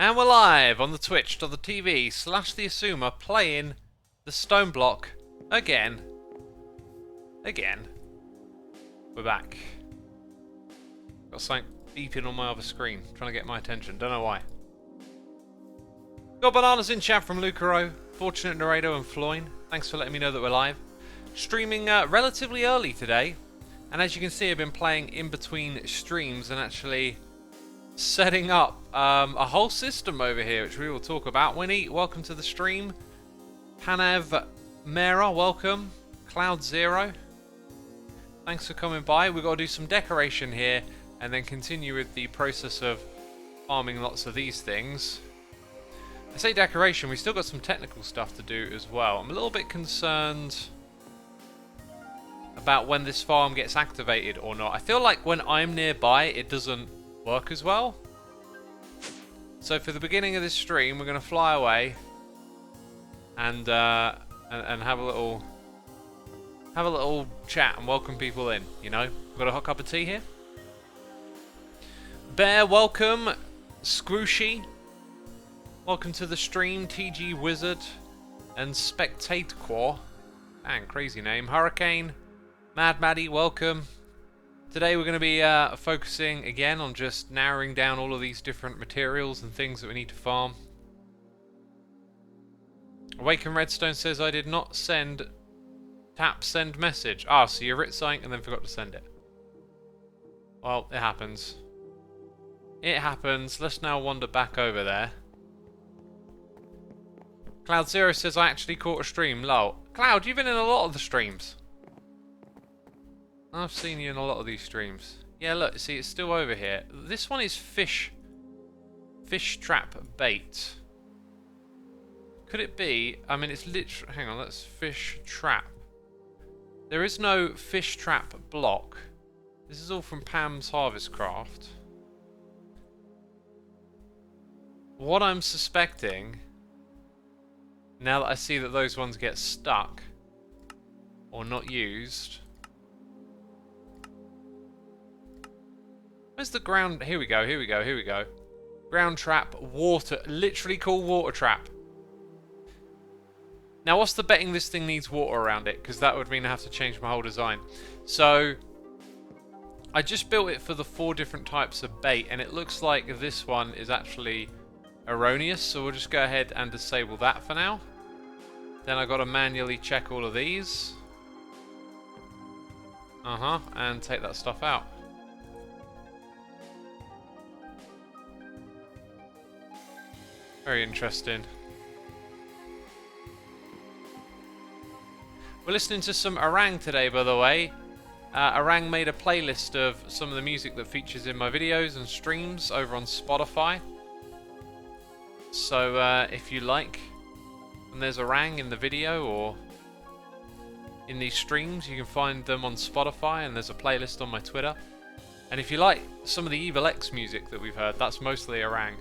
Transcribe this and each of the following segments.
And we're live on the twitch.tv / the Xisuma playing the Stoneblock again. We're back. Got something beeping on my other screen, trying to get my attention, don't know why. Got bananas in chat from Lucaro, Fortunate Narrator and Floyne. Thanks for letting me know that we're live. Streaming relatively early today, and as you can see I've been playing in between streams and actually setting up a whole system over here, which we will talk about. Winnie, welcome to the stream. Panav Mera, welcome. Cloud Zero, thanks for coming by. We've got to do some decoration here and then continue with the process of farming lots of these things. I say decoration, we still got some technical stuff to do as well. I'm a little bit concerned about when this farm gets activated or not. I feel like when I'm nearby it doesn't work as well. So for the beginning of this stream we're going to fly away and have a little chat and welcome people in, you know. We've got a hot cup of tea here. Bear, welcome. Squooshy, welcome to the stream. TG Wizard and Spectator, and crazy name. Hurricane, Mad Maddie, welcome. Today we're going to be focusing again on just narrowing down all of these different materials and things that we need to farm. Awaken Redstone says I did not tap send message. Ah, so you writ something and then forgot to send it. Well, it happens. It happens. Let's now wander back over there. Cloud Zero says I actually caught a stream. Lol. Cloud, you've been in a lot of the streams. I've seen you in a lot of these streams. Yeah, look, see, it's still over here. This one is fish trap bait. Could it be? I mean, it's literally. Hang on, that's fish trap. There is no fish trap block. This is all from Pam's Harvest Craft. What I'm suspecting, now that I see that those ones get stuck or not used. Where's the ground? Here we go, here we go, here we go. Ground trap, water, literally called water trap. Now what's the betting this thing needs water around it? Because that would mean I have to change my whole design. So, I just built it for the 4 different types of bait, and it looks like this one is actually erroneous, so we'll just go ahead and disable that for now. Then I've got to manually check all of these. And take that stuff out. Very interesting. We're listening to some Orang today, by the way. Orang made a playlist of some of the music that features in my videos and streams over on Spotify. So if you like, when there's Orang in the video or in these streams, you can find them on Spotify, and there's a playlist on my Twitter. And if you like some of the Evil X music that we've heard, that's mostly Orang.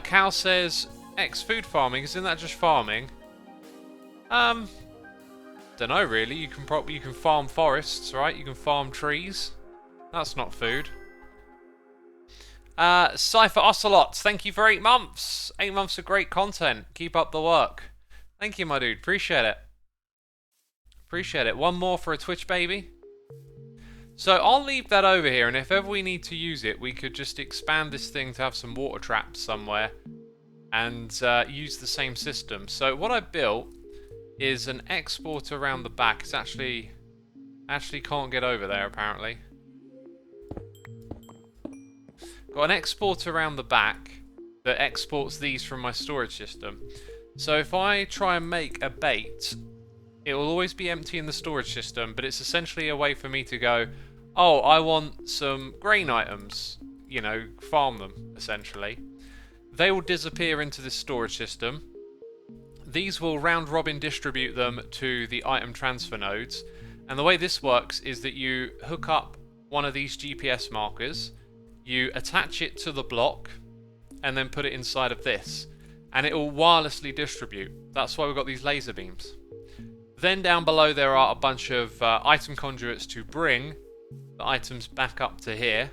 Cal says, X food farming, isn't that just farming? Don't know really. You can farm forests, right? You can farm trees. That's not food. Cypher Ocelots, thank you for 8 months. 8 months of great content. Keep up the work. Thank you, my dude. Appreciate it. Appreciate it. One more for a Twitch baby. So I'll leave that over here, and if ever we need to use it, we could just expand this thing to have some water traps somewhere and use the same system. So what I built is an export around the back. It's actually can't get over there apparently. Got an export around the back that exports these from my storage system. So if I try and make a bait, it will always be empty in the storage system, but it's essentially a way for me to go, oh, I want some grain items, you know, farm them, essentially. They will disappear into this storage system. These will round robin distribute them to the item transfer nodes. And the way this works is that you hook up one of these GPS markers, you attach it to the block, and then put it inside of this. And it will wirelessly distribute. That's why we've got these laser beams. Then down below there are a bunch of item conduits to bring the items back up to here.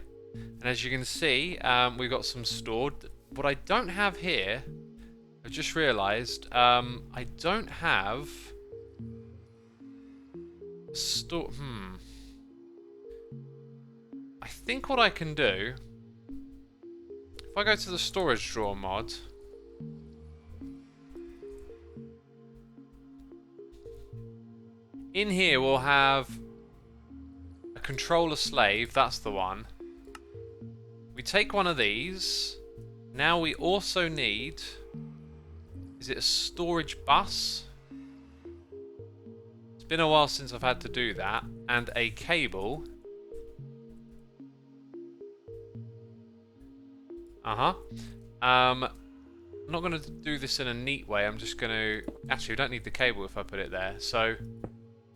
And as you can see, we've got some stored. What I don't have here, I've just realised, I don't have store. I think what I can do, if I go to the storage drawer mod, in here we'll have a controller slave, that's the one. We take one of these. Now we also need, is it a storage bus? It's been a while since I've had to do that. And a cable. I'm not going to do this in a neat way. I'm just going to... Actually, we don't need the cable if I put it there. So,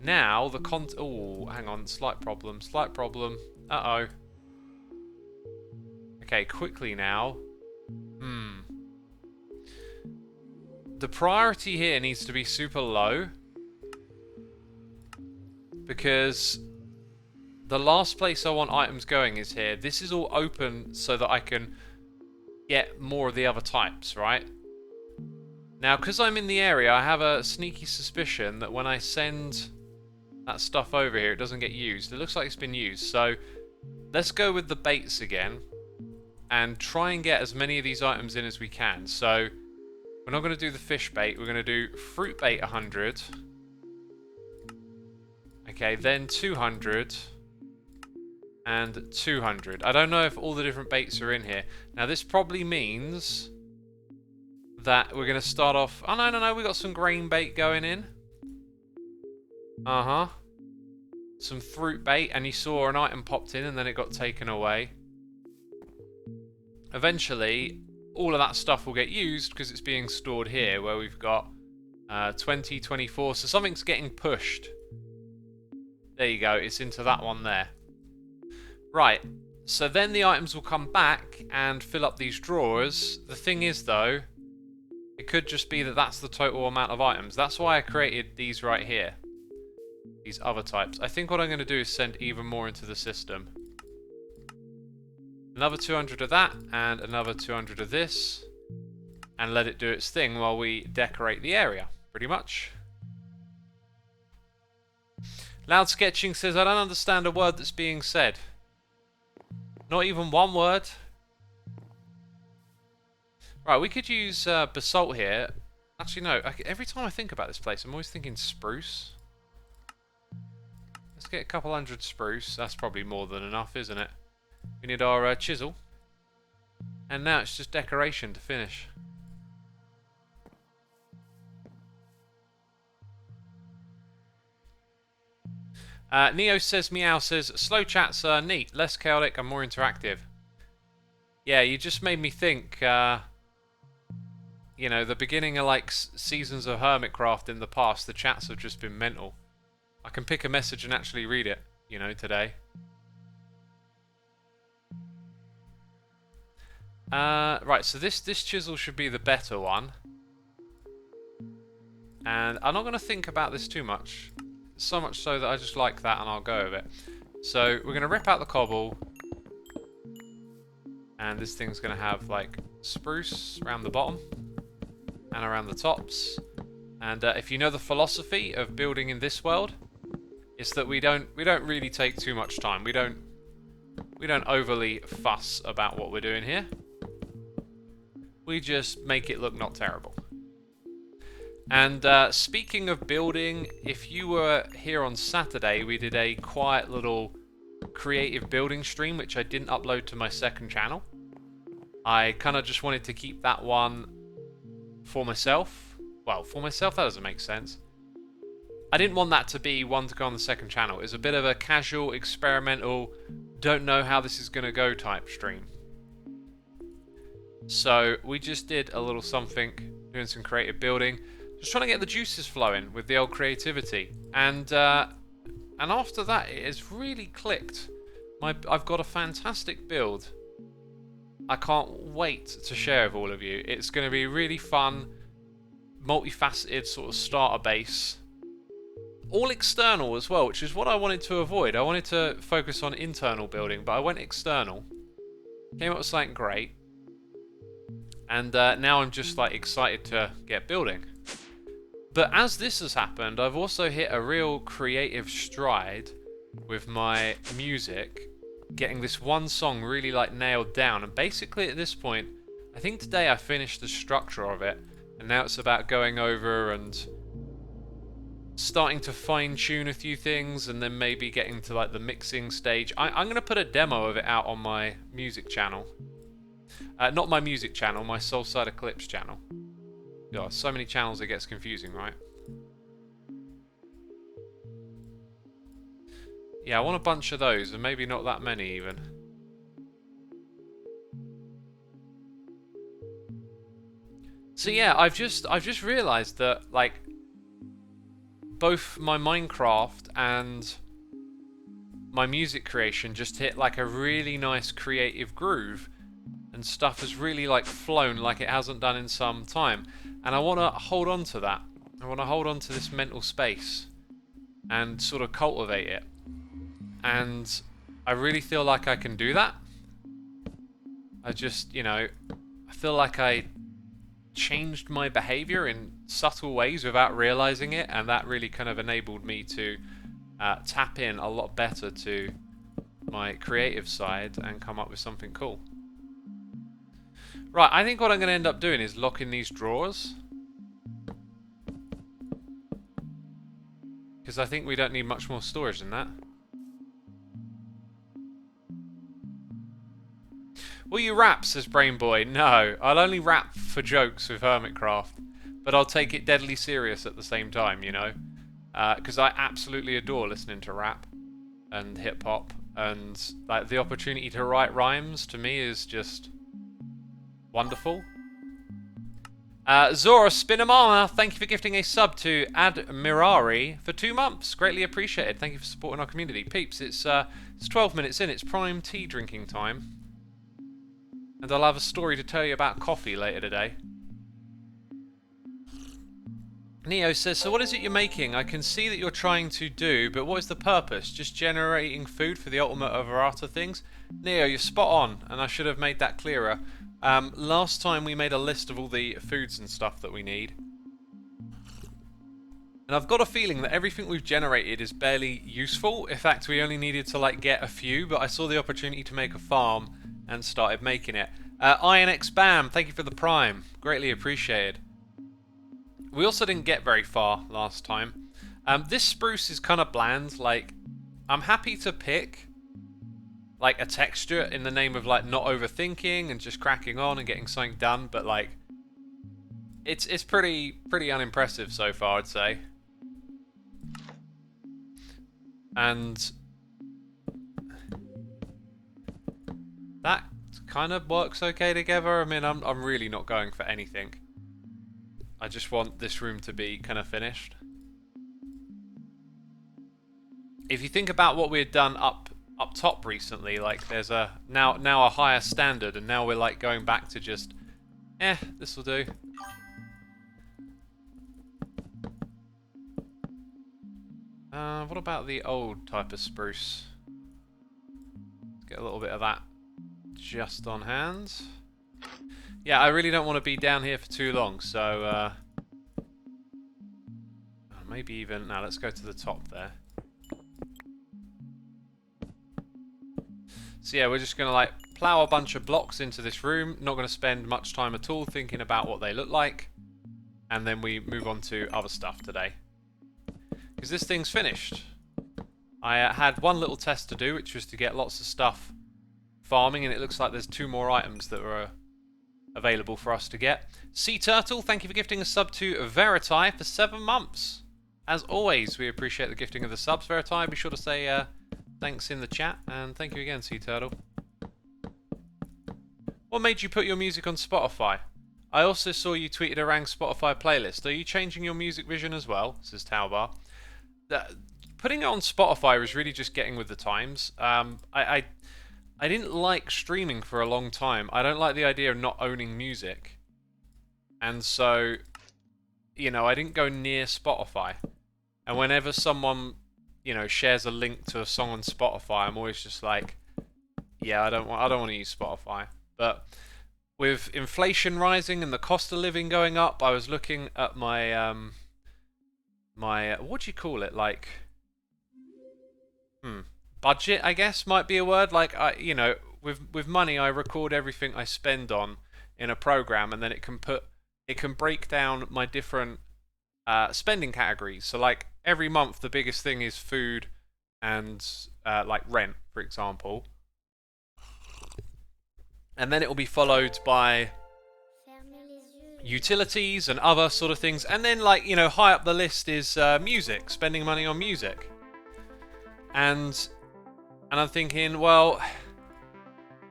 now the oh, hang on. Slight problem. Slight problem. Uh-oh. Okay, quickly now. The priority here needs to be super low. Because the last place I want items going is here. This is all open so that I can get more of the other types, right? Now, because I'm in the area, I have a sneaky suspicion that when I send that stuff over here, it doesn't get used. It looks like it's been used. So, let's go with the baits again and try and get as many of these items in as we can. So, we're not going to do the fish bait. We're going to do fruit bait 100. Okay, then 200. And 200. I don't know if all the different baits are in here. Now, this probably means that we're going to start off... Oh, no. We got some grain bait going in. Some fruit bait. And you saw an item popped in and then it got taken away. Eventually, all of that stuff will get used because it's being stored here where we've got 20, 24. So something's getting pushed. There you go. It's into that one there. Right. So then the items will come back and fill up these drawers. The thing is, though, it could just be that that's the total amount of items. That's why I created these right here. These other types. I think what I'm going to do is send even more into the system. Another 200 of that, and another 200 of this. And let it do its thing while we decorate the area, pretty much. Loud Sketching says, I don't understand a word that's being said. Not even one word. Right, we could use basalt here. Actually, no. Every time I think about this place, I'm always thinking spruce. Let's get a couple hundred spruce. That's probably more than enough, isn't it? We need our chisel. And now it's just decoration to finish. Neo says, Meow says, slow chats are neat, less chaotic and more interactive. Yeah, you just made me think, you know, the beginning of like seasons of Hermitcraft in the past, the chats have just been mental. I can pick a message and actually read it, you know, today. Right, so this chisel should be the better one. And I'm not going to think about this too much. So much so that I just like that and I'll go with it. So we're going to rip out the cobble. And this thing's going to have like spruce around the bottom and around the tops. And if you know the philosophy of building in this world, it's that we don't really take too much time. We don't overly fuss about what we're doing here. We just make it look not terrible. And speaking of building, if you were here on Saturday, we did a quiet little creative building stream, which I didn't upload to my second channel. I kind of just wanted to keep that one for myself. Well, for myself, that doesn't make sense. I didn't want that to be one to go on the second channel. It was a bit of a casual, experimental, don't know how this is going to go type stream. So we just did a little something, doing some creative building. Just trying to get the juices flowing with the old creativity. And after that, it has really clicked. I've got a fantastic build. I can't wait to share with all of you. It's going to be really fun, multifaceted sort of starter base. All external as well, which is what I wanted to avoid. I wanted to focus on internal building, but I went external. Came up with something great. And now I'm just like excited to get building. But as this has happened, I've also hit a real creative stride with my music, getting this one song really like nailed down. And basically at this point, I think today I finished the structure of it, and now it's about going over and starting to fine tune a few things, and then maybe getting to like the mixing stage. I'm going to put a demo of it out on my music channel. Not my music channel, my Soulside Eclipse channel. God, so many channels it gets confusing, right? Yeah, I want a bunch of those, and maybe not that many even. So yeah, I've just realised that like both my Minecraft and my music creation just hit like a really nice creative groove, and stuff has really like flown like it hasn't done in some time. And I want to hold on to that. I want to hold on to this mental space and sort of cultivate it. And I really feel like I can do that. I just, you know, I feel like I changed my behavior in subtle ways without realizing it, and that really kind of enabled me to tap in a lot better to my creative side and come up with something cool. Right, I think what I'm going to end up doing is locking these drawers, because I think we don't need much more storage than that. Will you rap, says Brain Boy? No, I'll only rap for jokes with Hermitcraft, but I'll take it deadly serious at the same time, you know? Because I absolutely adore listening to rap and hip-hop, and like the opportunity to write rhymes to me is just wonderful. Zora Spinamana, thank you for gifting a sub to Admirari for 2 months. Greatly appreciated. Thank you for supporting our community. Peeps, it's 12 minutes in. It's prime tea drinking time. And I'll have a story to tell you about coffee later today. Neo says, so what is it you're making? I can see that you're trying to do, but what is the purpose? Just generating food for the ultimate of errata things? Neo, you're spot on, and I should have made that clearer. Last time we made a list of all the foods and stuff that we need. And I've got a feeling that everything we've generated is barely useful. In fact, we only needed to like get a few, but I saw the opportunity to make a farm and started making it. INX Bam, thank you for the prime. Greatly appreciated. We also didn't get very far last time. This spruce is kind of bland. Like, I'm happy to pick like a texture in the name of like not overthinking and just cracking on and getting something done, but like it's pretty unimpressive so far, I'd say. And that kind of works okay together. I mean, I'm really not going for anything. I just want this room to be kind of finished. If you think about what we had done up top recently, like there's a now a higher standard, and now we're like going back to just this will do. What about the old type of spruce? Let's get a little bit of that just on hand. Yeah, I really don't want to be down here for too long, so maybe even now let's go to the top there. So yeah, we're just going to like plow a bunch of blocks into this room. Not going to spend much time at all thinking about what they look like. And then we move on to other stuff today. Because this thing's finished. I had one little test to do, which was to get lots of stuff farming. And it looks like there's 2 more items that are available for us to get. Sea Turtle, thank you for gifting a sub to Veriti for 7 months. As always, we appreciate the gifting of the subs, Veriti. Be sure to say thanks in the chat, and thank you again, Sea Turtle. What made you put your music on Spotify? I also saw you tweeted a Rang Spotify playlist. Are you changing your music vision as well? Says Taubar. Putting it on Spotify was really just getting with the times. I didn't like streaming for a long time. I don't like the idea of not owning music. And so, you know, I didn't go near Spotify. And whenever someone, you know, shares a link to a song on Spotify, I'm always just like, yeah, I don't want to use Spotify. But with inflation rising and the cost of living going up, I was looking at my my what do you call it? Like budget, I guess might be a word. Like with money, I record everything I spend on in a program, and then it can break down my different spending categories. So like every month, the biggest thing is food and like rent, for example, and then it will be followed by utilities and other sort of things, and then like high up the list is music, spending money on music, and I'm thinking, well,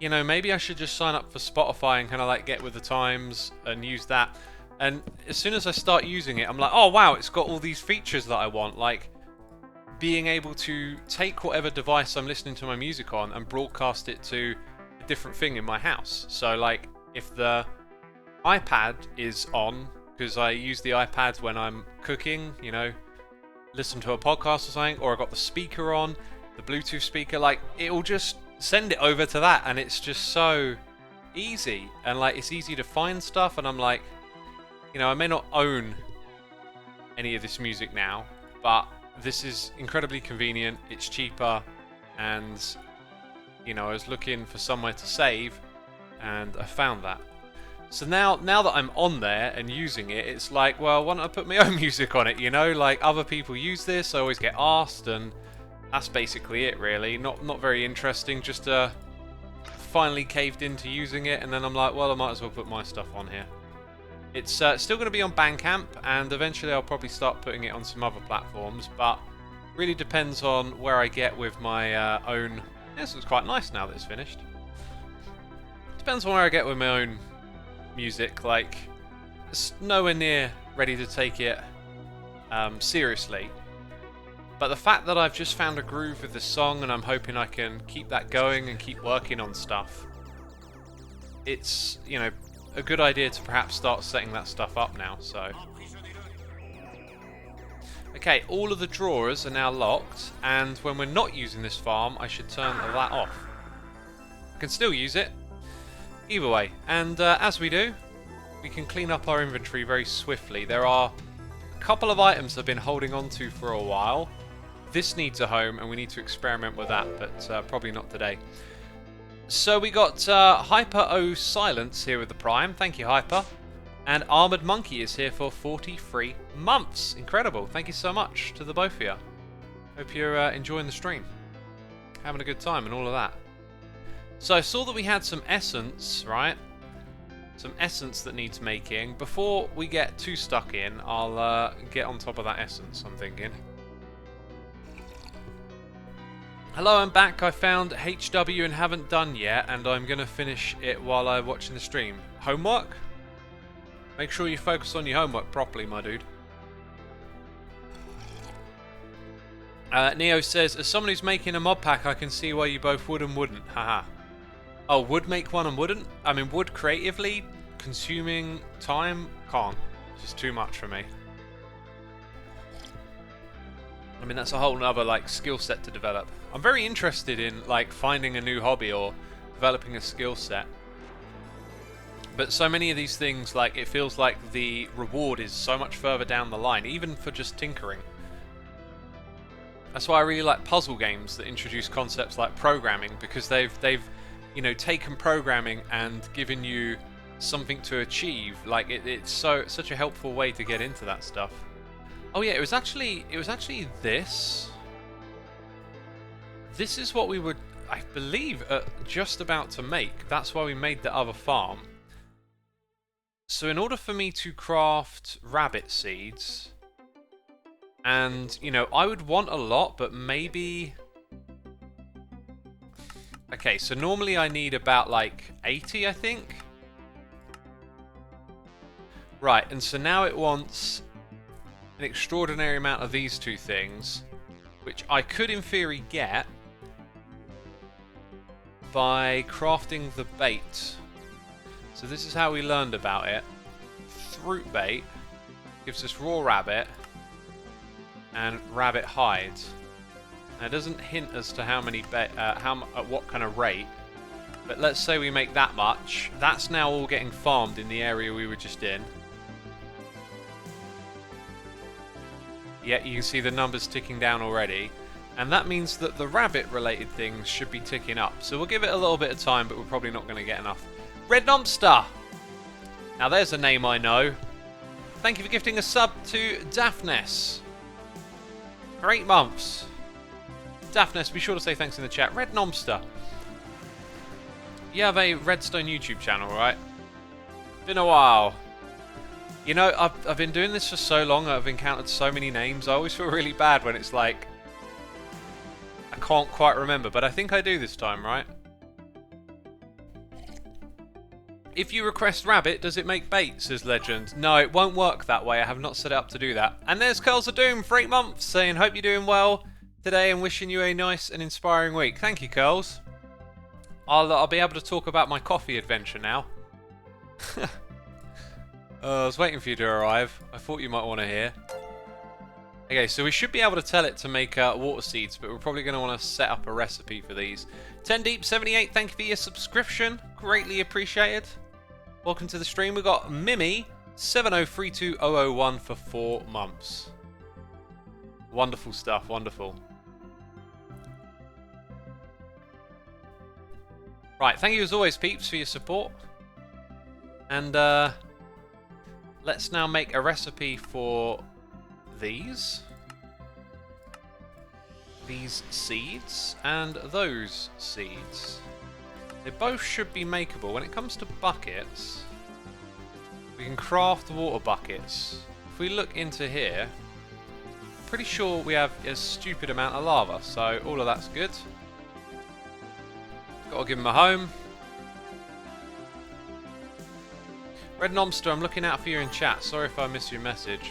maybe I should just sign up for Spotify and kind of like get with the times and use that. And as soon as I start using it, I'm like, oh wow, it's got all these features that I want, like being able to take whatever device I'm listening to my music on and broadcast it to a different thing in my house. So like if the iPad is on, because I use the iPad when I'm cooking, listen to a podcast or something, or I got the speaker on, the Bluetooth speaker, like it'll just send it over to that, and it's just so easy, and like it's easy to find stuff, and I'm like, I may not own any of this music now, but this is incredibly convenient, it's cheaper, and I was looking for somewhere to save, and I found that. So now that I'm on there and using it, it's like, well, why don't I put my own music on it, like other people use this, I always get asked, and that's basically it really. Not very interesting, just finally caved into using it, and then I'm like, well, I might as well put my stuff on here. It's still going to be on Bandcamp, and eventually I'll probably start putting it on some other platforms, but really depends on where I get with my own... This looks quite nice now that it's finished. Depends on where I get with my own music, like it's nowhere near ready to take it seriously, but the fact that I've just found a groove with the song and I'm hoping I can keep that going and keep working on stuff, it's a good idea to perhaps start setting that stuff up now. So okay, all of the drawers are now locked, and when we're not using this farm I should turn that off. I can still use it either way, and as we do, we can clean up our inventory very swiftly. There are a couple of items I've been holding on to for a while. This needs a home, and we need to experiment with that, but probably not today. So we got Hyper O Silence here with the Prime. Thank you, Hyper. And Armored Monkey is here for 43 months. Incredible. Thank you so much to the both of you. Hope you're enjoying the stream. Having a good time and all of that. So I saw that we had some essence, right? Some essence that needs making. Before we get too stuck in, I'll get on top of that essence, I'm thinking. Hello, I'm back. I found HW and haven't done yet, and I'm going to finish it while I'm watching the stream. Homework? Make sure you focus on your homework properly, my dude. Neo says, as someone who's making a mod pack, I can see why you both would and wouldn't. Haha. Oh, would make one and wouldn't? I mean, would creatively, consuming time, can't. It's just too much for me. I mean, that's a whole other like skill set to develop. I'm very interested in like finding a new hobby or developing a skill set. But so many of these things, like it feels like the reward is so much further down the line, even for just tinkering. That's why I really like puzzle games that introduce concepts like programming, because they've taken programming and given you something to achieve. Like it's such a helpful way to get into that stuff. Oh yeah, it was actually this. This is what we were, I believe, just about to make. That's why we made the other farm. So in order for me to craft rabbit seeds, and I would want a lot, but maybe... Okay, so normally I need about like 80, I think. Right, and so now it wants an extraordinary amount of these two things, which I could in theory get by crafting the bait. So this is how we learned about it. Fruit bait gives us raw rabbit and rabbit hides. Now it doesn't hint as to how many at what kind of rate, But let's say we make that much. That's now all getting farmed in the area we were just in. Yeah, you can see the numbers ticking down already. And that means that the rabbit-related things should be ticking up. So we'll give it a little bit of time, but we're probably not going to get enough. Red Nomster! Now there's a name I know. Thank you for gifting a sub to Daphnes. For 8 months. Daphnes, be sure to say thanks in the chat. Red Nomster. You have a Redstone YouTube channel, right? Been a while. You know, I've been doing this for so long, I've encountered so many names, I always feel really bad when it's like, I can't quite remember, but I think I do this time, right? If you request rabbit, does it make bait, says Legend? No, it won't work that way, I have not set it up to do that. And there's Curls of Doom for 8 months, saying, hope you're doing well today and wishing you a nice and inspiring week. Thank you, Curls. I'll be able to talk about my coffee adventure now. I was waiting for you to arrive. I thought you might want to hear. Okay, so we should be able to tell it to make water seeds, but we're probably going to want to set up a recipe for these. 10 Deep 78, thank you for your subscription. Greatly appreciated. Welcome to the stream. We've got Mimi 7032001 for 4 months. Wonderful stuff, wonderful. Right, thank you as always, peeps, for your support. And let's now make a recipe for these seeds and those seeds. They both should be makeable. When it comes to buckets, we can craft water buckets. If we look into here, pretty sure we have a stupid amount of lava, so all of that's good. Gotta give him a home. Red Nomster, I'm looking out for you in chat. Sorry if I missed your message.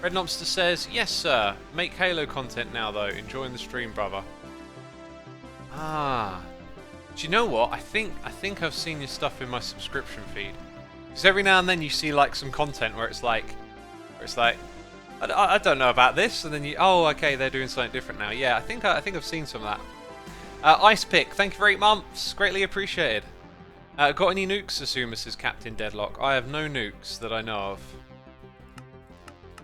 Red Nomster says, yes sir, make Halo content now though. Enjoying the stream, brother. Ah. Do you know what? I think I've seen your stuff in my subscription feed. Because every now and then you see like some content where it's like, I don't know about this, and then you, oh okay, they're doing something different now. Yeah, I think I've seen some of that. Ice Pick, thank you for 8 months. Greatly appreciated. Got any nukes, Xisuma, says Captain Deadlock. I have no nukes that I know of.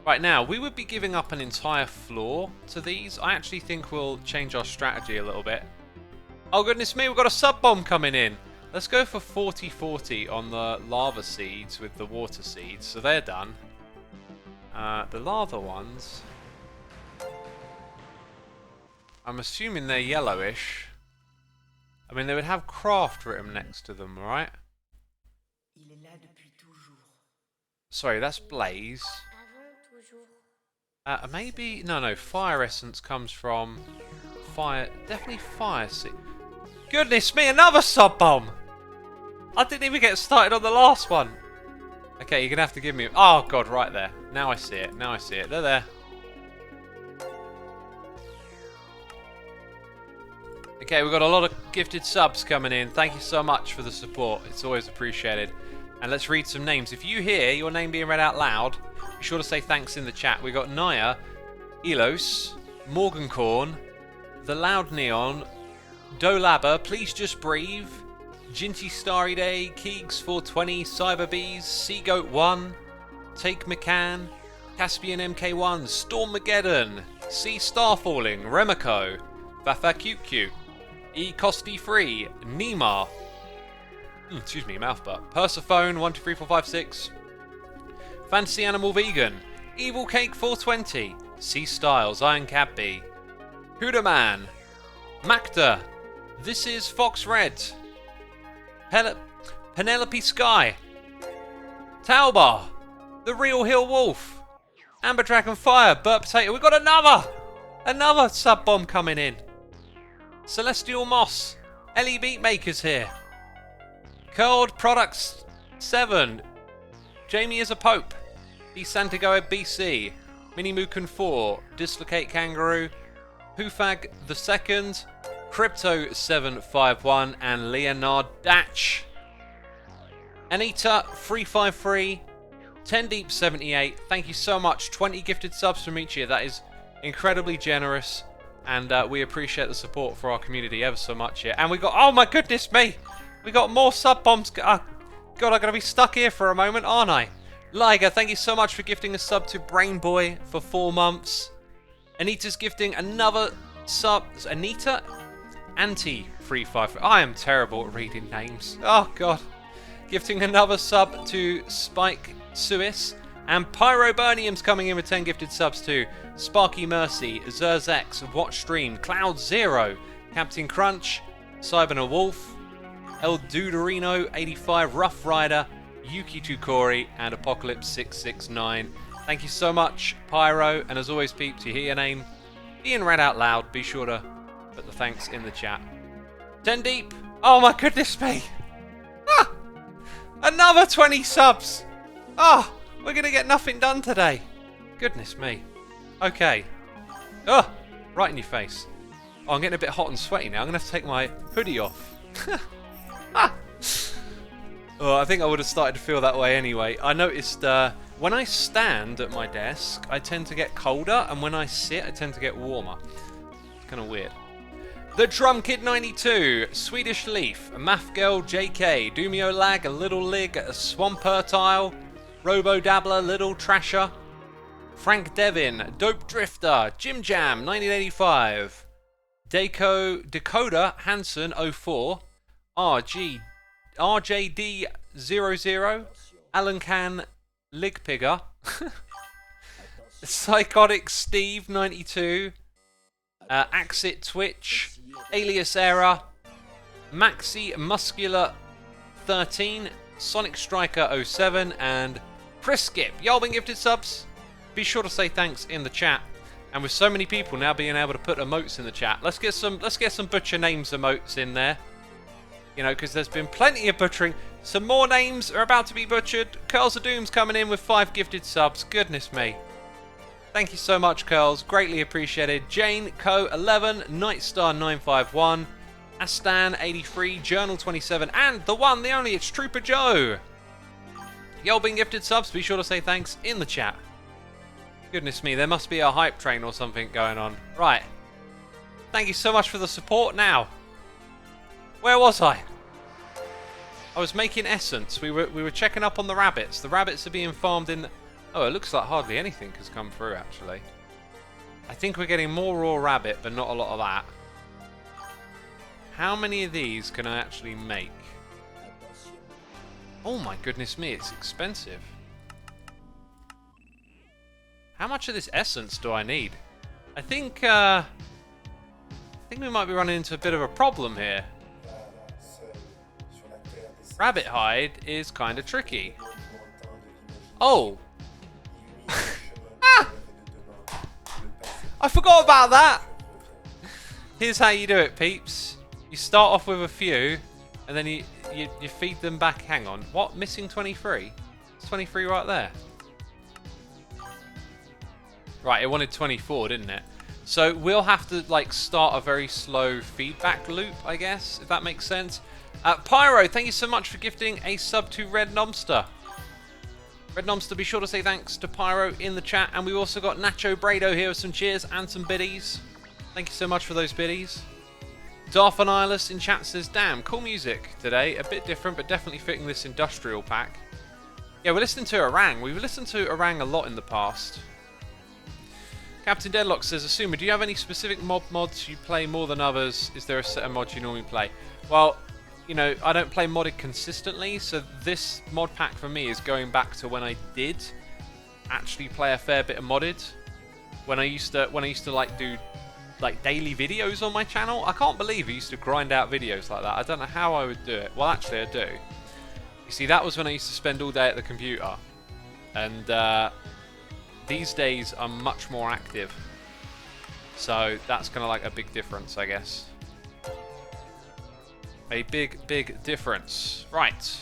Right, now, we would be giving up an entire floor to these. I actually think we'll change our strategy a little bit. Oh, goodness me, we've got a sub-bomb coming in. Let's go for 40-40 on the lava seeds with the water seeds. So they're done. The lava ones, I'm assuming they're yellowish. I mean, they would have craft written next to them, right? Sorry, that's blaze. Maybe... No, fire essence comes from... Fire... Definitely fire seed. Goodness me, another sub-bomb! I didn't even get started on the last one. Okay, you're going to have to give me... Oh, God, right there. Now I see it. Now I see it. They're there. Okay, we've got a lot of gifted subs coming in. Thank you so much for the support. It's always appreciated. And let's read some names. If you hear your name being read out loud, be sure to say thanks in the chat. We've got Naya, Elos, Morgancorn, The Loud Neon, Dolabber, Please Just Breathe, Ginty Starry Day, Keegs420, Cyberbees, Seagoat1, Take McCann, Caspian MK1, Stormageddon, C Starfalling, Remiko, Vafaqq, E Costi Free, Nima, excuse me, mouth butt, Persephone 123456, Fantasy Animal Vegan, Evil Cake 420, C Styles, Iron Cab B, Hudaman, Macta, This is Fox Red, Penelope Sky, Taubar, The Real Hill Wolf, Amber Dragon Fire, Burp Potato. We've got another sub bomb coming in. Celestial Moss, Ellie Beatmaker's here. Curled Products 7, Jamie is a Pope, B Santiago BC, Minimuken 4, Dislocate Kangaroo, Hoofag the Second, Crypto 751, and Leonard Datch. Anita 353, 10 Deep 78. Thank you so much. 20 gifted subs from each year. That is incredibly generous. And we appreciate the support for our community ever so much here. And we got, oh my goodness me, we got more sub bombs. Oh, God, I'm going to be stuck here for a moment, aren't I? Liger, thank you so much for gifting a sub to Brainboy for 4 months. Anita's gifting another sub. Anita? Anti-353. I am terrible at reading names. Oh, God. Gifting another sub to Spike Suis. And Pyroburnium's coming in with 10 gifted subs to Sparky Mercy, Zerzex, Watchstream, Cloud Zero, Captain Crunch, Cyberna Wolf, El Duderino 85, Rough Rider, Yuki Tukori, and Apocalypse 669. Thank you so much, Pyro, and as always, peeps, you hear your name being read out loud. Be sure to put the thanks in the chat. 10 deep. Oh my goodness me! Ah! Another 20 subs! Oh! We're going to get nothing done today. Goodness me. Okay. Oh, right in your face. Oh, I'm getting a bit hot and sweaty now. I'm going to have to take my hoodie off. Oh, I think I would have started to feel that way anyway. I noticed when I stand at my desk, I tend to get colder, and when I sit, I tend to get warmer. It's kind of weird. The Drum Kid 92, Swedish Leaf, Math Girl JK, Doomio Lag, a Little Lig, a Swampertile, Robo Dabbler, Little Trasher, Frank Devin, Dope Drifter, Jim Jam, 1985, Dakota Hansen 04, RJD00, Alan Can, Ligpigger, Psychotic Steve 92, Axit Twitch, Alias Era, Maxi Muscular 13, Sonic Striker 07, and Priskip. Y'all been gifted subs? Be sure to say thanks in the chat. And with so many people now being able to put emotes in the chat, let's get some butcher names emotes in there. You know, because there's been plenty of butchering. Some more names are about to be butchered. Curls of Doom's coming in with 5 gifted subs. Goodness me. Thank you so much, Curls. Greatly appreciated. Jane Co 11, Nightstar 951, Astan 83, Journal 27, and the one, the only, it's Trooper Joe. Y'all been gifted subs, be sure to say thanks in the chat. Goodness me, there must be a hype train or something going on. Right. Thank you so much for the support. Now, where was I? I was making essence. We were checking up on the rabbits. The rabbits are being farmed in... Oh, it looks like hardly anything has come through, actually. I think we're getting more raw rabbit, but not a lot of that. How many of these can I actually make? Oh my goodness me, it's expensive. How much of this essence do I need? I think we might be running into a bit of a problem here. Rabbit hide is kind of tricky. Oh! Ah! I forgot about that! Here's how you do it, peeps. You start off with a few, and then you feed them back. Hang on. What? Missing 23? It's 23 right there. Right, it wanted 24, didn't it? So we'll have to like start a very slow feedback loop, I guess, if that makes sense. Pyro, thank you so much for gifting a sub to Red Nomster. Red Nomster, be sure to say thanks to Pyro in the chat. And we've also got Nacho Brado here with some cheers and some biddies. Thank you so much for those biddies. Darth Annihilus in chat says, damn, cool music today. A bit different, but definitely fitting this industrial pack. Yeah, we're listening to Orang. We've listened to Orang a lot in the past. Captain Deadlock says, Xisuma, do you have any specific mods you play more than others? Is there a set of mods you normally play? Well, you know, I don't play modded consistently, so this mod pack for me is going back to when I did actually play a fair bit of modded. When I used to like do like daily videos on my channel. I can't believe I used to grind out videos like that. I don't know how I would do it. Well, actually I do. You see, that was when I used to spend all day at the computer. And these days I'm much more active. So that's kind of like a big difference, I guess. A big difference. Right.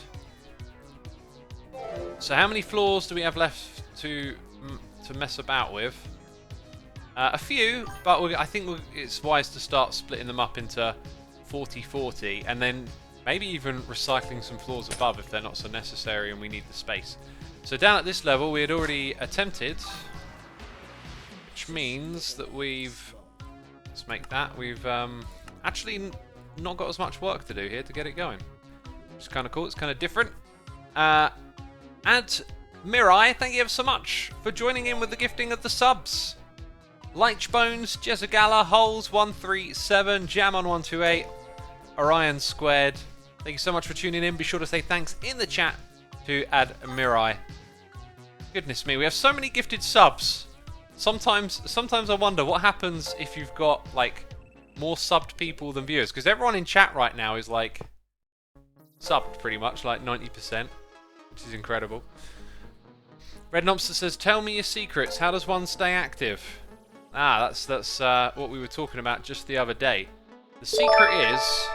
So how many floors do we have left to mess about with? A few, but I think it's wise to start splitting them up into 40-40, and then maybe even recycling some floors above if they're not so necessary and we need the space. So down at this level we had already attempted, which means that we've Let's make that. We've actually not got as much work to do here to get it going. It's kind of cool. It's kind of different. And Mirai, thank you ever so much for joining in with the gifting of the subs. Lichbones, Jezagala, Holes137, Jamon128, Orion Squared. Thank you so much for tuning in. Be sure to say thanks in the chat to Ad Mirai. Goodness me, we have so many gifted subs. Sometimes I wonder what happens if you've got like more subbed people than viewers, because everyone in chat right now is like subbed pretty much, like 90%, which is incredible. Red Nopster says, "Tell me your secrets. How does one stay active?" Ah, that's what we were talking about just the other day. The secret is...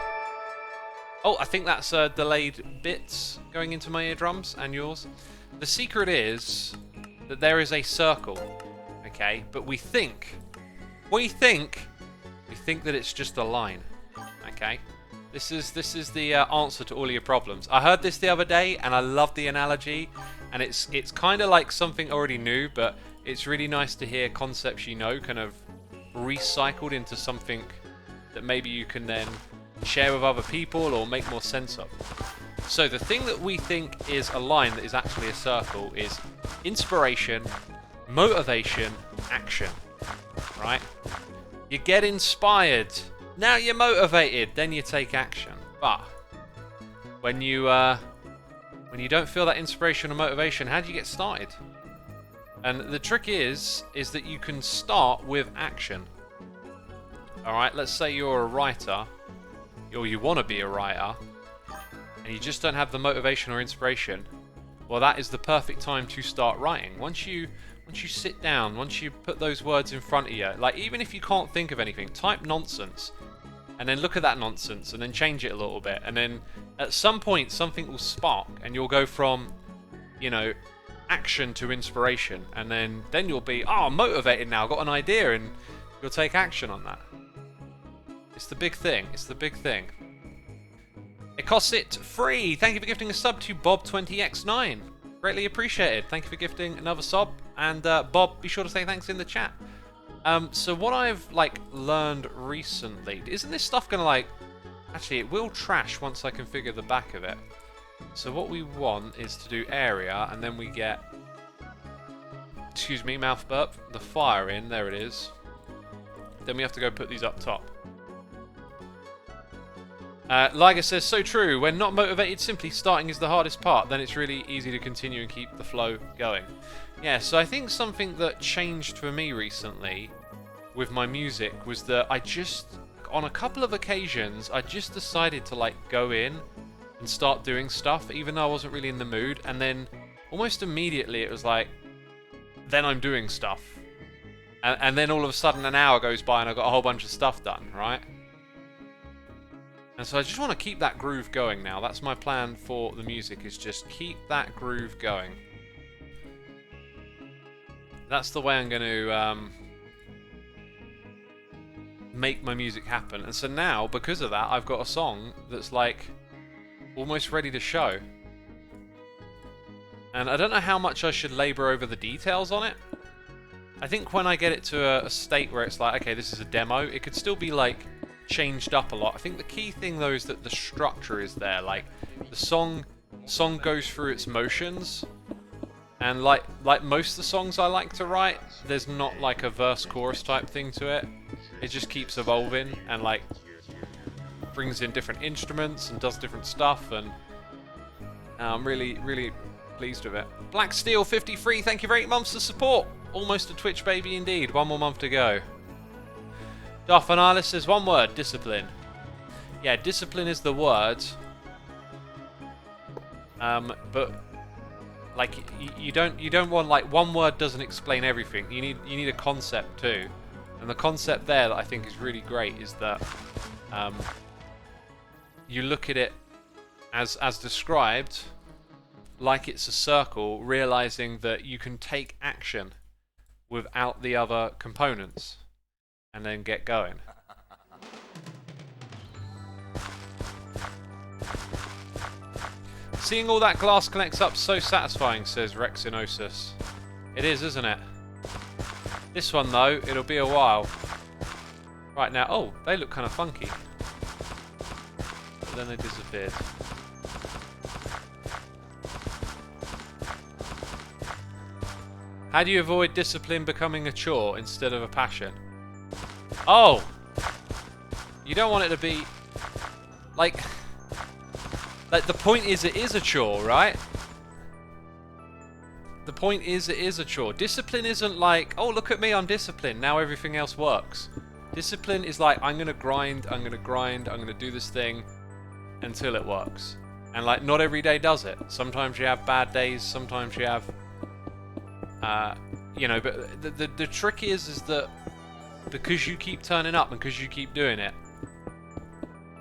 Oh, I think that's delayed bits going into my eardrums and yours. The secret is that there is a circle, okay? But we think that it's just a line, okay? This is the answer to all of your problems. I heard this the other day and I love the analogy, and it's kind of like something already new, but it's really nice to hear concepts you know kind of recycled into something that maybe you can then share with other people or make more sense of. So the thing that we think is a line that is actually a circle is inspiration, motivation, action, right? You get inspired, now you're motivated, then you take action. But when you don't feel that inspiration or motivation, how do you get started? And the trick is that you can start with action. Alright, let's say you're a writer, or you want to be a writer, and you just don't have the motivation or inspiration. Well, that is the perfect time to start writing. Once you sit down, once you put those words in front of you, like even if you can't think of anything, type nonsense, and then look at that nonsense, and then change it a little bit, and then at some point something will spark, and you'll go from, you know, action to inspiration, and then you'll be, oh, I'm motivated now, I've got an idea, and you'll take action on that. It's the big thing. It's the big thing. It costs it free. Thank you for gifting a sub to Bob20x9. Greatly appreciated. Thank you for gifting another sub. And Bob, be sure to say thanks in the chat. So what I've like learned recently, isn't this stuff gonna like, actually it will trash once I configure the back of it. So what we want is to do area, and then we get, excuse me, mouth burp, the fire in, there it is. Then we have to go put these up top. Liger says, so true, when not motivated, simply starting is the hardest part, then it's really easy to continue and keep the flow going. Yeah, so I think something that changed for me recently with my music was that I just, on a couple of occasions, I just decided to like go in and start doing stuff, even though I wasn't really in the mood, and then almost immediately it was like, then I'm doing stuff. And then all of a sudden an hour goes by and I've got a whole bunch of stuff done, right? And so I just want to keep that groove going now. That's my plan for the music, is just keep that groove going. That's the way I'm going to make my music happen. And so now, because of that, I've got a song that's like almost ready to show. And I don't know how much I should labor over the details on it. I think when I get it to a state where it's like, okay, this is a demo, it could still be like changed up a lot. I think the key thing though is that the structure is there. Like the song goes through its motions, and like most of the songs I like to write, there's not like a verse chorus type thing to it. It just keeps evolving and like brings in different instruments and does different stuff, and I'm really pleased with it. Black Steel 53, thank you for 8 months of support. Almost a Twitch baby indeed. 1 more month to go. Darth Analysis says one word: discipline. Yeah, discipline is the word. But like you don't want like one word doesn't explain everything. You need a concept too. And the concept there that I think is really great is that you look at it as described, like it's a circle, realizing that you can take action without the other components and then get going. Seeing all that glass connects up so satisfying, says Rexinosis. It is, isn't it? This one though, it'll be a while. Right now, oh, they look kind of funky. But then they disappeared. How do you avoid discipline becoming a chore instead of a passion? Oh! You don't want it to be... Like the point is it is a chore, right? The point is it is a chore. Discipline isn't like, oh, look at me, I'm disciplined, now everything else works. Discipline is like, I'm going to grind, I'm going to do this thing until it works. And like, not every day does it. Sometimes you have bad days, sometimes you have... you know, but the trick is that because you keep turning up and because you keep doing it,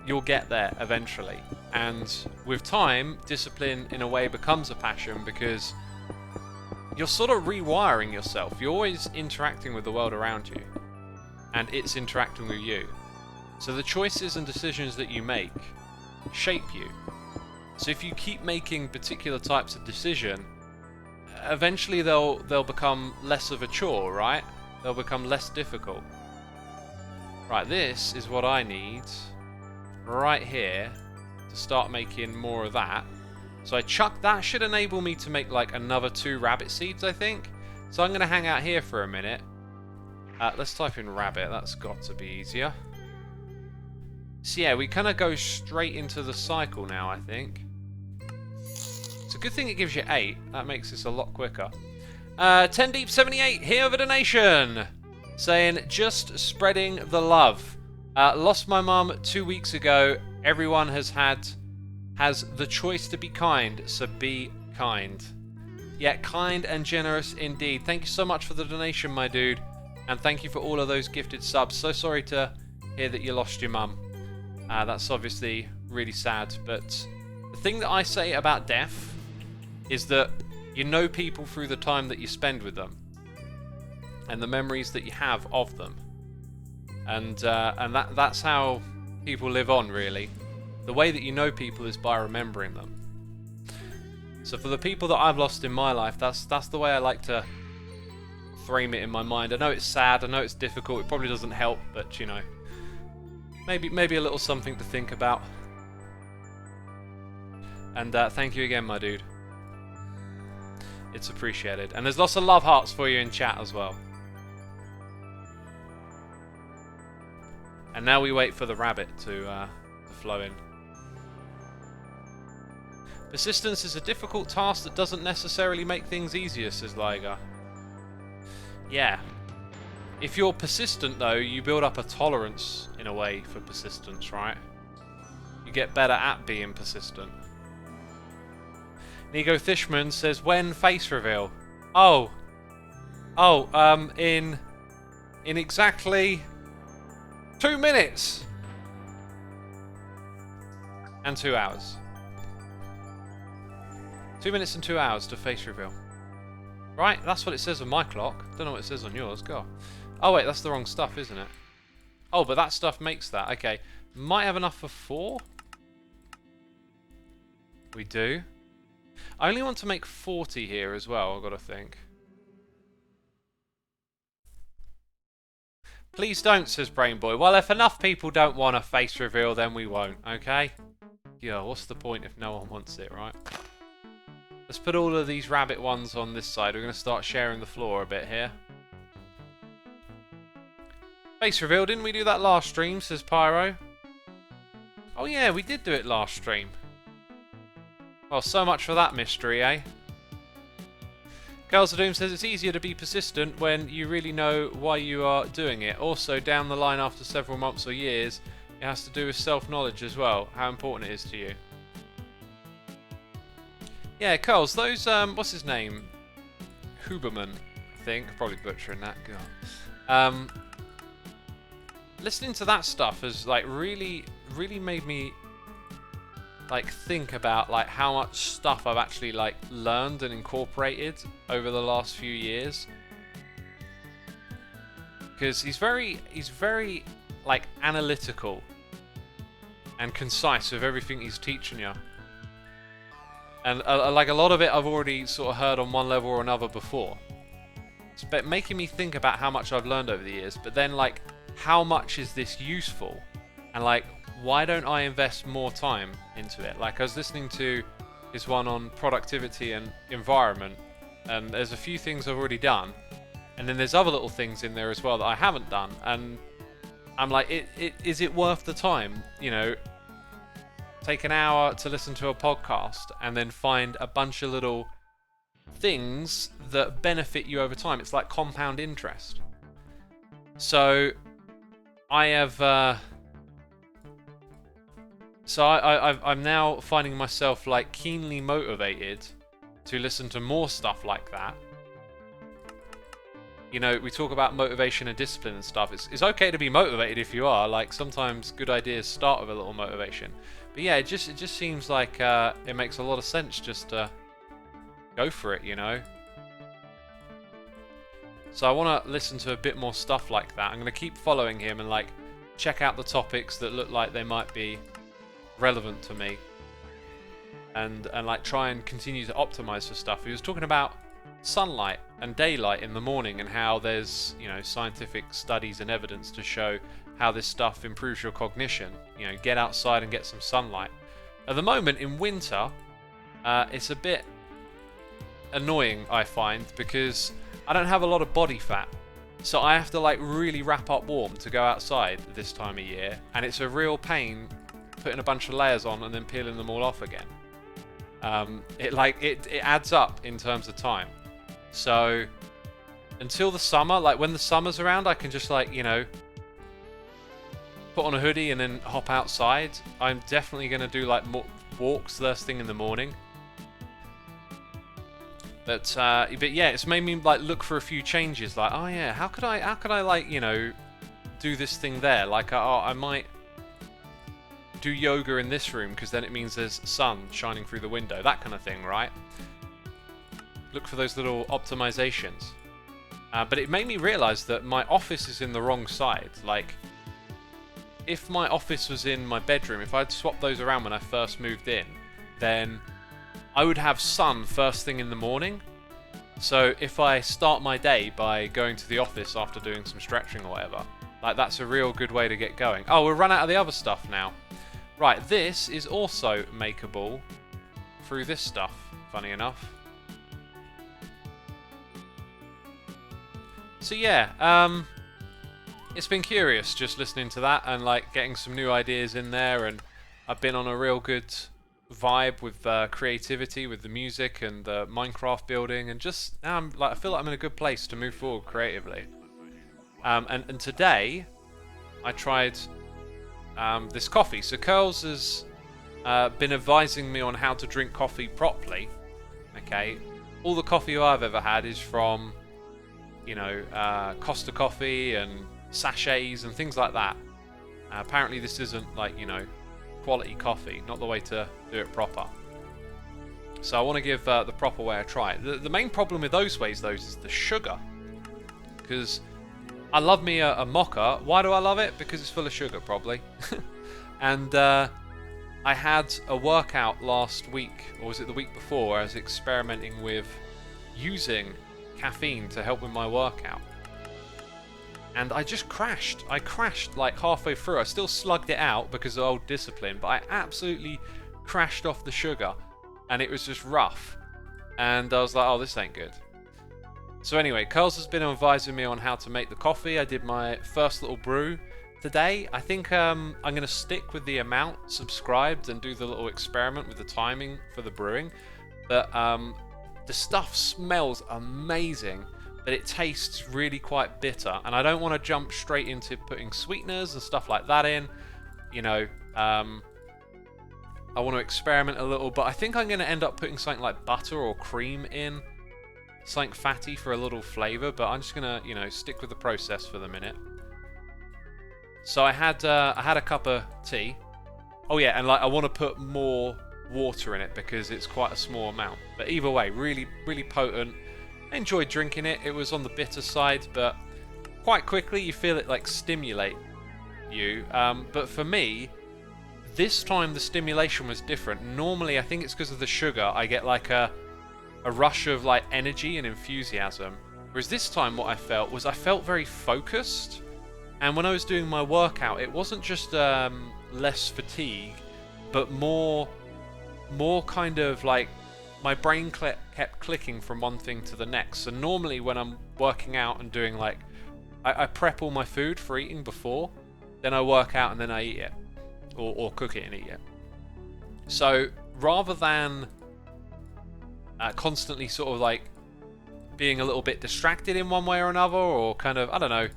you'll get there eventually. And with time, discipline in a way becomes a passion because you're sort of rewiring yourself. You're always interacting with the world around you, and it's interacting with you. So the choices and decisions that you make shape you. So if you keep making particular types of decision, eventually they'll become less of a chore, right? They'll become less difficult. Right, this is what I need right here to start making more of that. So I chuck that. Should enable me to make like another 2 rabbit seeds, I think. So I'm going to hang out here for a minute. Let's type in rabbit. That's got to be easier. So yeah, we kind of go straight into the cycle now, I think. It's a good thing it gives you 8. That makes this a lot quicker. 10 Deep 78 here with a donation, saying just spreading the love. Lost my mum 2 weeks ago. Everyone has the choice to be kind, so be kind. Yeah, kind and generous indeed. Thank you so much for the donation, my dude, and thank you for all of those gifted subs. So sorry to hear that you lost your mum. That's obviously really sad, but the thing that I say about death is that you know people through the time that you spend with them and the memories that you have of them, and that's how people live on, really. The way that you know people is by remembering them. So for the people that I've lost in my life, that's the way I like to frame it in my mind. I know it's sad, I know it's difficult, it probably doesn't help, but you know, maybe a little something to think about. And thank you again, my dude. It's appreciated. And there's lots of love hearts for you in chat as well. And now we wait for the rabbit to flow in. Persistence is a difficult task that doesn't necessarily make things easier, says Liger. Yeah. If you're persistent, though, you build up a tolerance, in a way, for persistence, right? You get better at being persistent. Nigo Fishman says, when face reveal? In exactly 2 minutes and 2 hours. 2 minutes and 2 hours to face reveal. Right, that's what it says on my clock. Don't know what it says on yours. Go. Oh wait, that's the wrong stuff, isn't it? Oh, but that stuff makes that. Okay, might have enough for 4. We do. I only want to make 40 here as well, I've got to think. Please don't, says Brainboy. Well, if enough people don't want a face reveal, then we won't, okay? Yeah, what's the point if no one wants it, right? Let's put all of these rabbit ones on this side. We're going to start sharing the floor a bit here. Face reveal, didn't we do that last stream, says Pyro? Oh yeah, we did do it last stream. Well, so much for that mystery, eh? Girls of Doom says it's easier to be persistent when you really know why you are doing it. Also, down the line after several months or years, it has to do with self-knowledge as well, how important it is to you. Yeah, Carls, those, what's his name? Huberman, I think. Probably butchering that. God. Listening to that stuff has, like, really made me, like, think about, like, how much stuff I've actually, like, learned and incorporated over the last few years. Because he's very, like, analytical and concise with everything he's teaching you. And, like, a lot of it I've already sort of heard on one level or another before. It's making me think about how much I've learned over the years, but then, like, how much is this useful? And like, why don't I invest more time into it? Like, I was listening to this one on productivity and environment, and there's a few things I've already done, and then there's other little things in there as well that I haven't done, and I'm like, is it worth the time? You know, take an hour to listen to a podcast and then find a bunch of little things that benefit you over time. It's like compound interest. So I have I'm now finding myself like keenly motivated to listen to more stuff like that. You know, we talk about motivation and discipline and stuff. It's okay to be motivated if you are. Like, sometimes good ideas start with a little motivation. But yeah, it just seems like it makes a lot of sense just to go for it, you know? So I want to listen to a bit more stuff like that. I'm going to keep following him and like check out the topics that look like they might be relevant to me. And like try and continue to optimize for stuff. He was talking about sunlight and daylight in the morning and how there's, you know, scientific studies and evidence to show how this stuff improves your cognition. You know, get outside and get some sunlight. At the moment in winter, it's a bit annoying, I find, because I don't have a lot of body fat, so I have to like really wrap up warm to go outside this time of year, and it's a real pain putting a bunch of layers on and then peeling them all off again. It adds up in terms of time. So until the summer, like when the summer's around, I can just like, you know, put on a hoodie and then hop outside. I'm definitely going to do like walks first thing in the morning. But yeah, it's made me like look for a few changes. Like, oh yeah, how could I like, you know, do this thing there? Like, I might do yoga in this room because then it means there's sun shining through the window. That kind of thing, right? Look for those little optimizations. But it made me realize that my office is in the wrong side. Like, if my office was in my bedroom, if I'd swapped those around when I first moved in, then I would have sun first thing in the morning. So if I start my day by going to the office after doing some stretching or whatever, like that's a real good way to get going. Oh, we'll run out of the other stuff now. Right, this is also makeable through this stuff, funny enough. So yeah, it's been curious just listening to that and like getting some new ideas in there, and I've been on a real good vibe with creativity, with the music and the Minecraft building, and just now I'm like, I feel like I'm in a good place to move forward creatively. And today I tried this coffee. So Curls has been advising me on how to drink coffee properly. Okay, all the coffee I've ever had is from, you know, Costa Coffee and sachets and things like that. Apparently this isn't like, you know, quality coffee, not the way to do it proper. So I want to give the proper way a try. The main problem with those ways though is the sugar, because I love me a mocha. Why do I love it? Because it's full of sugar, probably. And I had a workout last week, or was it the week before, where I was experimenting with using caffeine to help with my workout. And I just crashed. I crashed like halfway through. I still slugged it out because of old discipline, but I absolutely crashed off the sugar. And it was just rough. And I was like, oh, this ain't good. So anyway, Curls has been advising me on how to make the coffee. I did my first little brew today. I think I'm going to stick with the amount subscribed and do the little experiment with the timing for the brewing. But the stuff smells amazing, but it tastes really quite bitter. And I don't want to jump straight into putting sweeteners and stuff like that in. You know, I want to experiment a little, but I think I'm going to end up putting something like butter or cream in. Something fatty for a little flavour, but I'm just gonna, you know, stick with the process for the minute. So I had a cup of tea. Oh yeah, and like I want to put more water in it because it's quite a small amount. But either way, really, really potent. I enjoyed drinking it. It was on the bitter side, but quite quickly you feel it like stimulate you. But for me, this time the stimulation was different. Normally, I think it's because of the sugar, I get like a rush of like energy and enthusiasm, whereas this time what I felt was I felt very focused, And when I was doing my workout, it wasn't just less fatigue, but more kind of like my brain kept clicking from one thing to the next. So normally when I'm working out and doing like, I prep all my food for eating before, then I work out and then I eat it, or cook it and eat it. So rather than constantly sort of like being a little bit distracted in one way or another, or kind of, I don't know,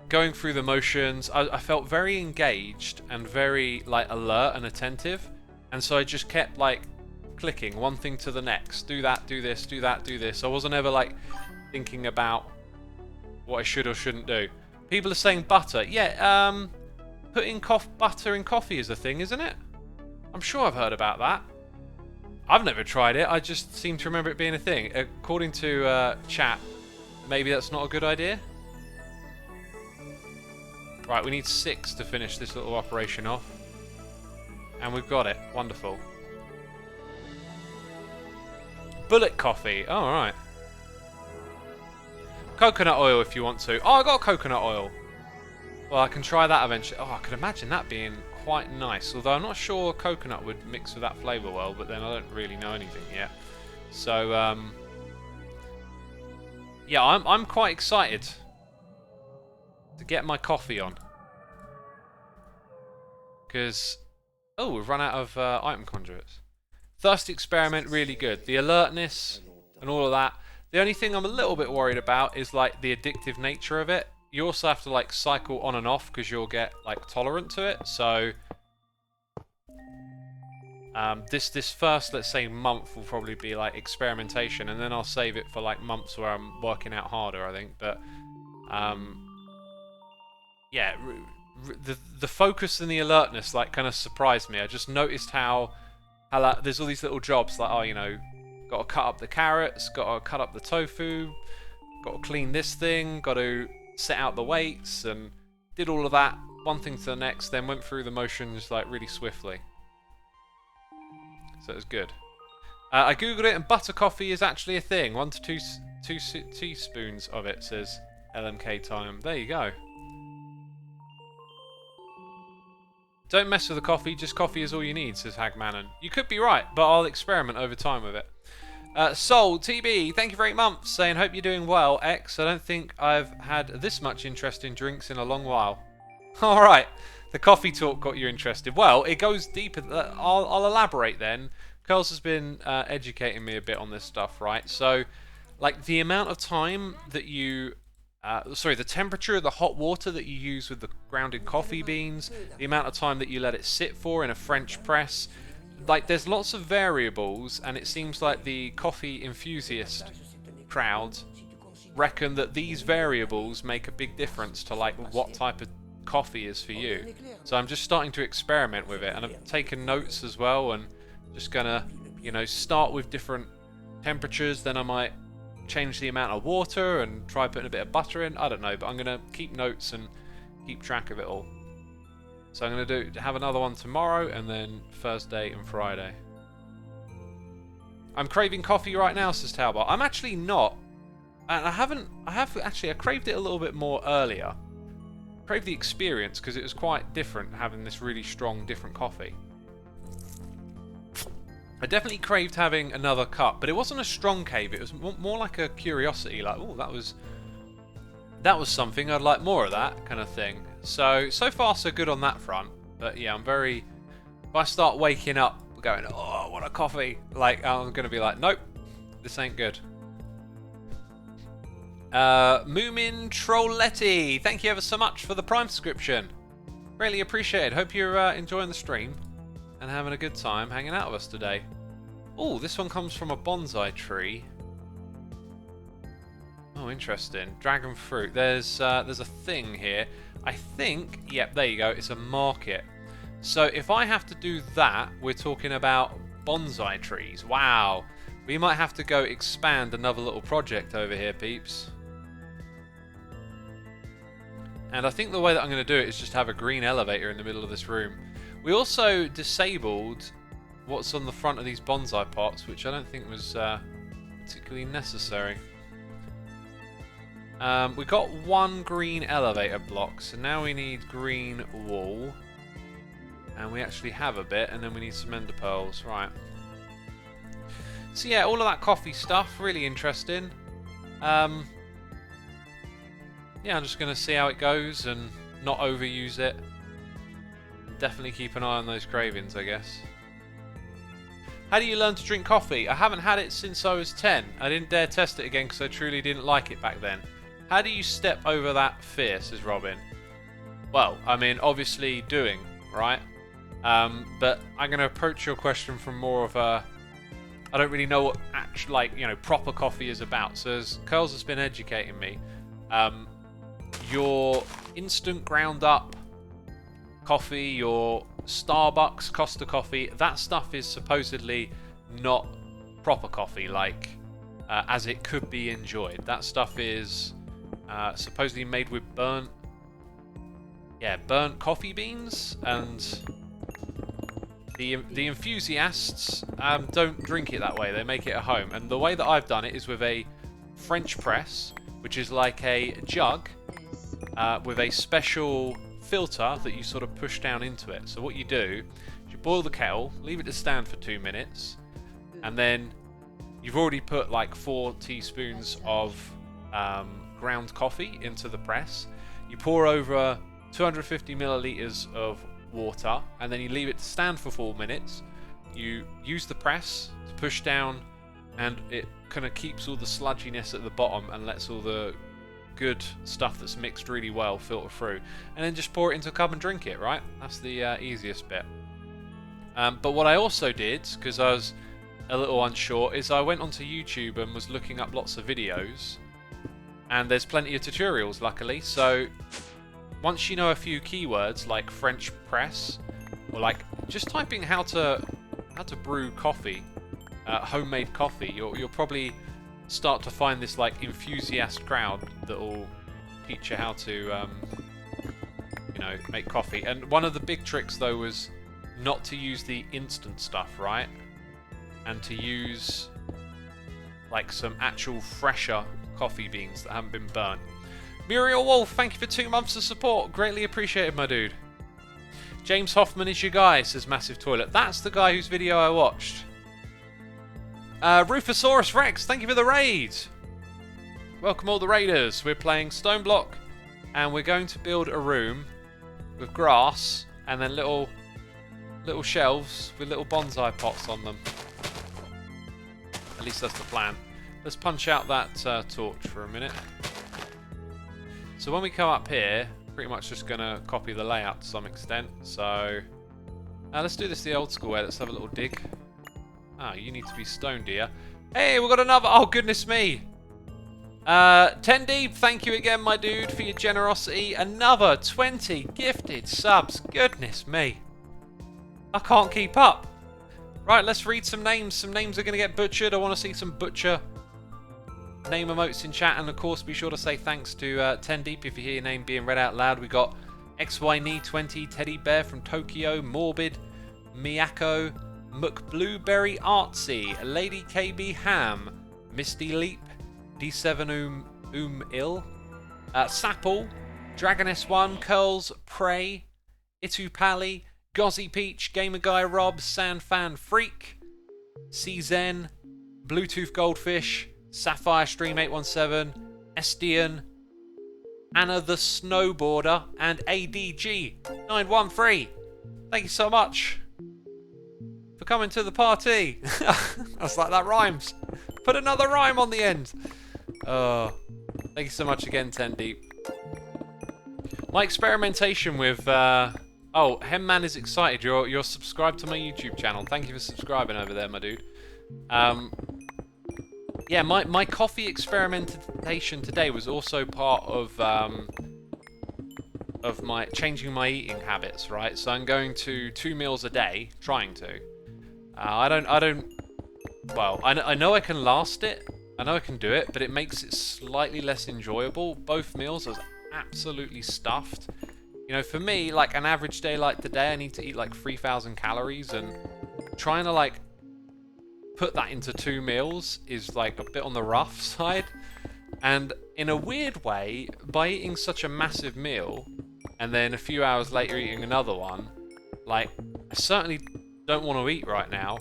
going through the motions, I felt very engaged and very like alert and attentive, and so I just kept like clicking one thing to the next. Do that, do this, do that, do this. I wasn't ever like thinking about what I should or shouldn't do. People are saying butter. Yeah, putting butter in coffee is a thing, isn't it? I'm sure I've heard about that. I've never tried it. I just seem to remember it being a thing. According to chat, maybe that's not a good idea. Right, we need 6 to finish this little operation off. And we've got it. Wonderful. Bullet coffee. Oh, alright. Coconut oil if you want to. Oh, I got coconut oil. Well, I can try that eventually. Oh, I could imagine that being quite nice. Although I'm not sure coconut would mix with that flavour well, but then I don't really know anything yet. So, yeah, I'm quite excited to get my coffee on. Because, oh, we've run out of item conduits. Thirst experiment, really good. The alertness and all of that. The only thing I'm a little bit worried about is like the addictive nature of it. You also have to like cycle on and off because you'll get like tolerant to it. So this first, let's say, month will probably be like experimentation, and then I'll save it for like months where I'm working out harder, I think. But yeah, the focus and the alertness like kind of surprised me. I just noticed how there's all these little jobs like, oh, you know, got to cut up the carrots, got to cut up the tofu, got to clean this thing, got to set out the weights, and did all of that, one thing to the next, then went through the motions like really swiftly. So it was good. I googled it, and butter coffee is actually a thing. 1 to 2 teaspoons of it, says LMK time. There you go. Don't mess with the coffee, just coffee is all you need, says Hagmanon. You could be right, but I'll experiment over time with it. Soul TB, thank you for 8 months, saying hope you're doing well. X, I don't think I've had this much interest in drinks in a long while. Alright, the coffee talk got you interested. Well, it goes deeper. I'll elaborate then. Curls has been educating me a bit on this stuff, right? So, like the amount of time that you... the temperature of the hot water that you use with the grounded coffee beans, the amount of time that you let it sit for in a French press, like there's lots of variables, and it seems like the coffee enthusiast crowd reckon that these variables make a big difference to like what type of coffee is for you. So I'm just starting to experiment with it, and I've taken notes as well, and just gonna, you know, start with different temperatures, then I might change the amount of water and try putting a bit of butter in. I don't know, but I'm gonna keep notes and keep track of it all. So I'm gonna have another one tomorrow, and then Thursday and Friday. I'm craving coffee right now, says Talbot. I'm actually not, and I craved it a little bit more earlier. I craved the experience because it was quite different having this really strong, different coffee. I definitely craved having another cup, but it wasn't a strong cave. It was more like a curiosity, like, oh, that was something. I'd like more of that kind of thing. So far so good on that front. But yeah, if I start waking up going, oh, I want a coffee, like I'm gonna be like, nope, this ain't good. Moomin Trolletti, thank you ever so much for the Prime subscription. Really appreciated. Hope you're enjoying the stream and having a good time hanging out with us today. Oh, this one comes from a bonsai tree. Oh, interesting. Dragon fruit. There's a thing here. I think, yep, there you go. It's a market. So if I have to do that, we're talking about bonsai trees. Wow. We might have to go expand another little project over here, peeps. And I think the way that I'm going to do it is just have a green elevator in the middle of this room. We also disabled what's on the front of these bonsai pots, which I don't think was particularly necessary. We got one green elevator block, so now we need green wool. And we actually have a bit, and then we need some ender pearls. Right. So yeah, all of that coffee stuff, really interesting. Yeah, I'm just going to see how it goes and not overuse it. Definitely keep an eye on those cravings, I guess. How do you learn to drink coffee? I haven't had it since I was 10. I didn't dare test it again because I truly didn't like it back then. How do you step over that fear, says Robin? Well, I mean, obviously doing, right? But I'm going to approach your question from more of a... I don't really know what actual, like, you know, proper coffee is about. So as Curls has been educating me, your instant ground up coffee, your Starbucks, Costa coffee, that stuff is supposedly not proper coffee, like as it could be enjoyed. That stuff is supposedly made with burnt coffee beans, and the enthusiasts don't drink it that way. They make it at home, and the way that I've done it is with a French press, which is like a jug with a special filter that you sort of push down into it. So what you do is you boil the kettle, leave it to stand for 2 minutes, and then you've already put like 4 teaspoons of ground coffee into the press. You pour over 250 milliliters of water, and then you leave it to stand for 4 minutes. You use the press to push down, and it kind of keeps all the sludginess at the bottom and lets all the good stuff that's mixed really well filter through, and then just pour it into a cup and drink it, right? That's the easiest bit. But what I also did, because I was a little unsure, is I went onto YouTube and was looking up lots of videos, and there's plenty of tutorials, luckily. So once you know a few keywords like French press, or like just typing how to brew coffee, homemade coffee, you'll probably start to find this like enthusiast crowd that will teach you how to you know, make coffee. And one of the big tricks though was not to use the instant stuff, right? And to use like some actual fresher coffee beans that haven't been burnt. Muriel Wolf, thank you for 2 months of support. Greatly appreciated, my dude. James Hoffman is your guy, says Massive Toilet. That's the guy whose video I watched. Rufosaurus Rex, thank you for the raid. Welcome all the raiders. We're playing Stoneblock, and we're going to build a room with grass and then little shelves with little bonsai pots on them. At least that's the plan. Let's punch out that torch for a minute. So when we come up here, pretty much just going to copy the layout to some extent. So let's do this the old school way. Let's have a little dig. Ah, you need to be stone, dear. Hey, we've got another... Oh, goodness me. 10 Deep, thank you again, my dude, for your generosity. Another 20 gifted subs. Goodness me. I can't keep up. Right, let's read some names. Some names are going to get butchered. I want to see some butcher name emotes in chat. And, of course, be sure to say thanks to 10 Deep if you hear your name being read out loud. We got XYNE20, Teddy Bear from Tokyo, Morbid, Miyako, McBlueberry Artsy, Lady KB Ham, Misty Leap, D7 Ill, Sapple, Dragon S1, Curls, Prey, Itupali, Gozzy Peach, Gamer Guy Rob, Sandfan Freak, CZen, Bluetooth Goldfish, Sapphire Stream 817, Estian, Anna the Snowboarder, and ADG 913. Thank you so much for coming to the party. That's like that rhymes. Put another rhyme on the end. Oh, thank you so much again, 10 Deep. My experimentation with oh, Hemman is excited. You're subscribed to my YouTube channel. Thank you for subscribing over there, my dude. Yeah, my coffee experimentation today was also part of my changing my eating habits, right? So I'm going to 2 meals a day, trying to. I don't. Well, I know I can last it. I know I can do it, but it makes it slightly less enjoyable. Both meals I was absolutely stuffed. You know, for me, like an average day like today, I need to eat like 3,000 calories, and trying to like put that into 2 meals is like a bit on the rough side. And in a weird way, by eating such a massive meal, and then a few hours later eating another one, like, I certainly don't want to eat right now.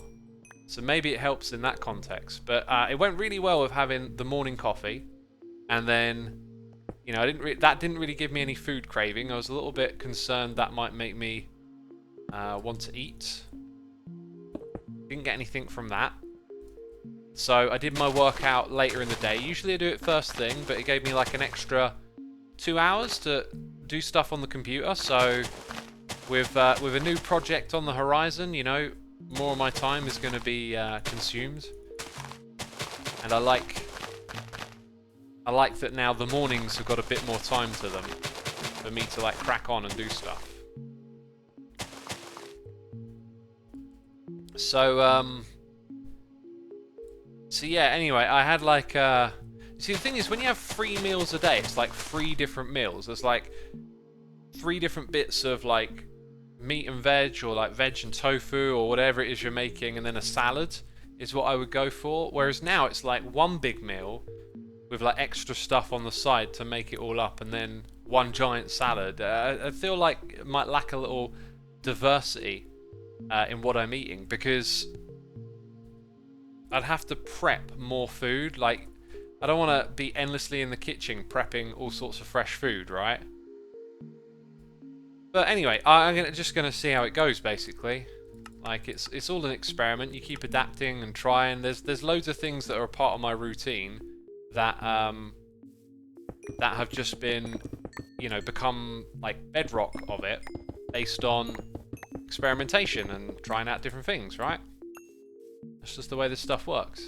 So maybe it helps in that context. But it went really well with having the morning coffee. And then, you know, that didn't really give me any food craving. I was a little bit concerned that might make me want to eat. Didn't get anything from that. So I did my workout later in the day. Usually I do it first thing, but it gave me like an extra 2 hours to do stuff on the computer. So with a new project on the horizon, you know, more of my time is going to be consumed. And I like that now the mornings have got a bit more time to them for me to like crack on and do stuff. So yeah, anyway, I had like see, the thing is, when you have 3 meals a day, it's like 3 different meals. There's like 3 different bits of like meat and veg, or like veg and tofu, or whatever it is you're making, and then a salad is what I would go for. Whereas now it's like 1 big meal with like extra stuff on the side to make it all up, and then 1 giant salad. I feel like it might lack a little diversity in what I'm eating, because I'd have to prep more food. Like, I don't want to be endlessly in the kitchen prepping all sorts of fresh food, right? But anyway, I'm just going to see how it goes, basically. Like, it's all an experiment. You keep adapting and trying. There's loads of things that are a part of my routine that have just been, you know, become like bedrock of it, based on experimentation and trying out different things, right? That's just the way this stuff works.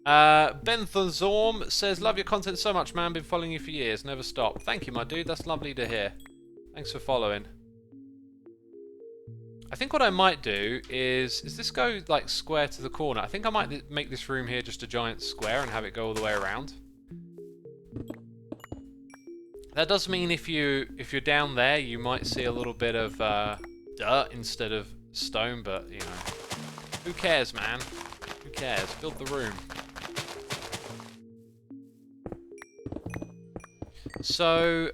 Benthazorm says, love your content so much, man. Been following you for years. Never stop. Thank you, my dude. That's lovely to hear. Thanks for following. I think what I might do is this go like square to the corner? I think I might make this room here just a giant square and have it go all the way around. That does mean if you're down there, you might see a little bit of dirt instead of stone, but you know, who cares, man? Who cares? Build the room. So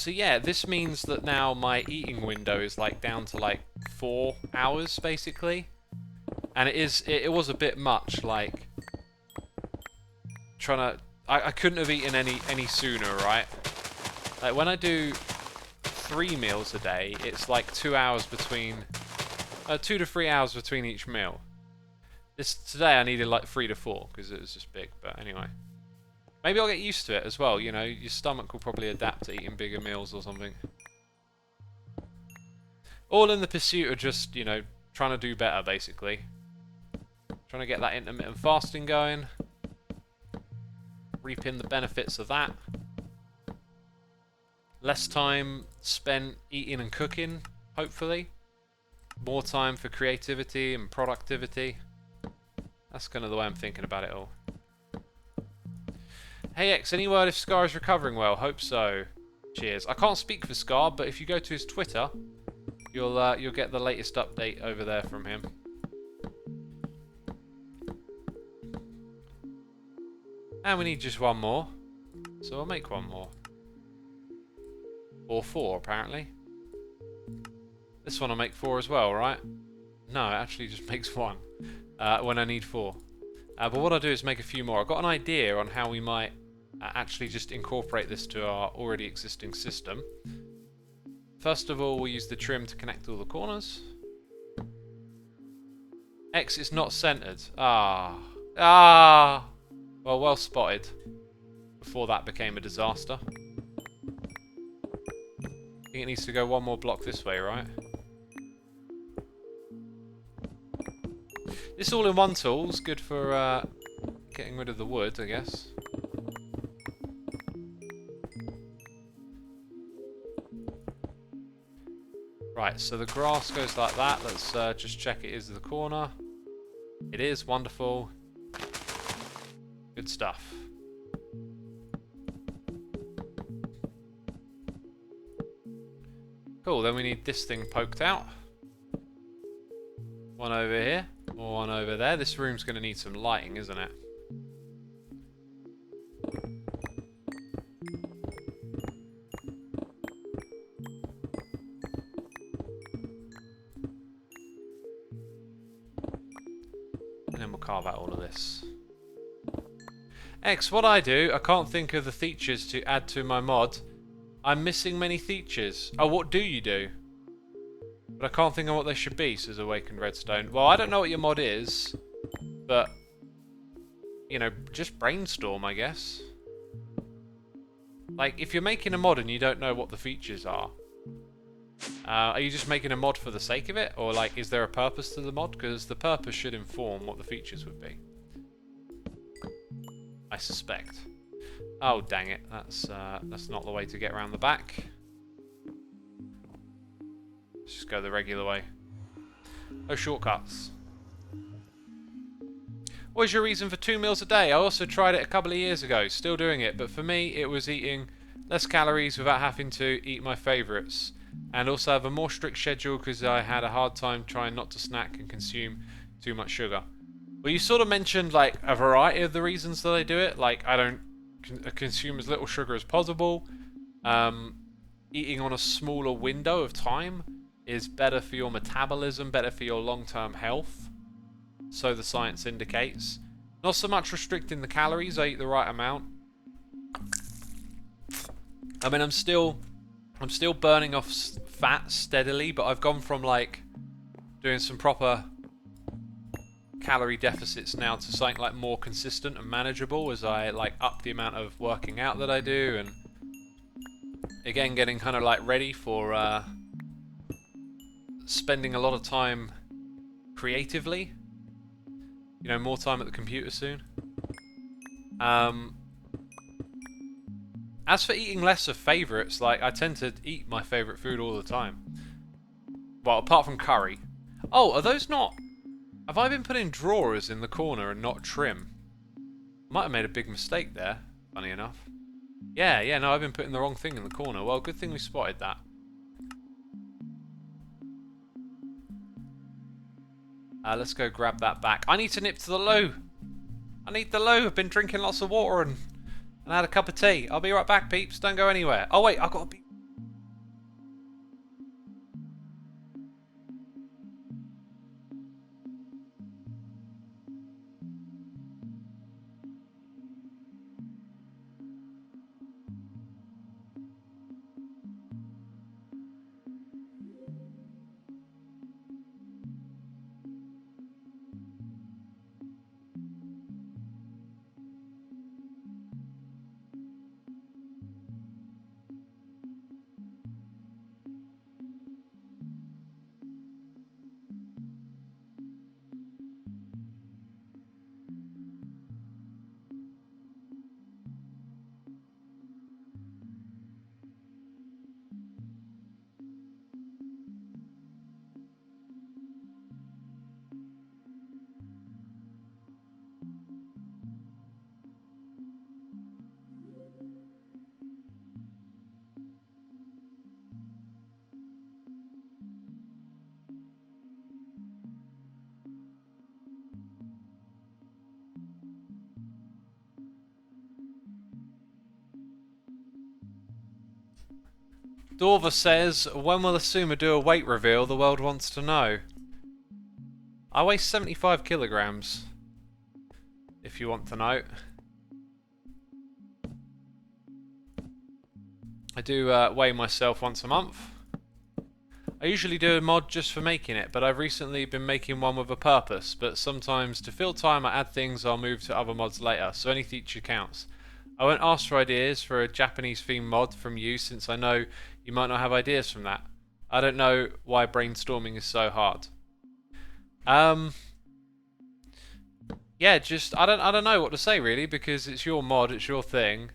yeah, this means that now my eating window is like down to like 4 hours basically, and it was a bit much. Like I couldn't have eaten any sooner, right? Like when I do 3 meals a day, it's like 2 hours between 2 to 3 hours between each meal. Today I needed like 3 to 4 because it was just big. But anyway, maybe I'll get used to it as well. You know, your stomach will probably adapt to eating bigger meals or something. All in the pursuit of just, you know, trying to do better, basically. Trying to get that intermittent fasting going. Reaping the benefits of that. Less time spent eating and cooking, hopefully. More time for creativity and productivity. That's kind of the way I'm thinking about it all. Hey X, any word if Scar is recovering well? Hope so. Cheers. I can't speak for Scar, but if you go to his Twitter, you'll get the latest update over there from him. And we need just 1 more, so I'll make 1 more. Or 4, apparently. This one I'll make 4 as well, right? No, it actually just makes 1 when I need 4. But what I'll do is make a few more. I've got an idea on how we might actually just incorporate this to our already existing system. First of all, we'll use the trim to connect all the corners. X is not centered. Well, well spotted. Before that became a disaster. I think it needs to go 1 more block this way, right? This all-in-one tool's good for getting rid of the wood, I guess. Right, so the grass goes like that. Let's just check it is the corner. It is. Wonderful. Good stuff. Cool, then we need this thing poked out. 1 over here, or 1 over there. This room's going to need some lighting, isn't it? And then we'll carve out all of this. X, what I do, I can't think of the features to add to my mod. I'm missing many features. Oh, what do you do? But I can't think of what they should be, says Awakened Redstone. Well, I don't know what your mod is, but, you know, just brainstorm, I guess. Like, if you're making a mod and you don't know what the features are you just making a mod for the sake of it? Or, like, is there a purpose to the mod? Because the purpose should inform what the features would be. I suspect. Oh, dang it. That's not the way to get around the back. Let's just go the regular way. No shortcuts. What is your reason for 2 meals a day? I also tried it a couple of years ago. Still doing it. But for me, it was eating less calories without having to eat my favourites. And also have a more strict schedule because I had a hard time trying not to snack and consume too much sugar. Well, you sort of mentioned like a variety of the reasons that I do it. Like I don't consume as little sugar as possible. Eating on a smaller window of time is better for your metabolism, better for your long-term health. So the science indicates. Not so much restricting the calories, I eat the right amount. I mean, I'm still burning off fat steadily, but I've gone from like doing some proper calorie deficits now to something like more consistent and manageable as I like up the amount of working out that I do, and again getting kind of like ready for spending a lot of time creatively. You know, more time at the computer soon. As for eating less of favourites, like, I tend to eat my favourite food all the time. Well, apart from curry. Oh, are those not... Have I been putting drawers in the corner and not trim? Might have made a big mistake there, funny enough. Yeah, no, I've been putting the wrong thing in the corner. Well, good thing we spotted that. Let's go grab that back. I need to nip to the loo. I need the loo. I've been drinking lots of water and had a cup of tea. I'll be right back, peeps. Don't go anywhere. Oh, wait, I've got to be... Dorva says, when will Xisuma do a weight reveal? The world wants to know. I weigh 75 kilograms, if you want to know. I do weigh myself once a month. I usually do a mod just for making it, but I've recently been making one with a purpose. But sometimes to fill time I add things I'll move to other mods later, so any feature counts. I won't ask for ideas for a Japanese themed mod from you since I know you might not have ideas from that. I don't know why brainstorming is so hard. Yeah, just I don't know what to say really, because it's your mod, it's your thing.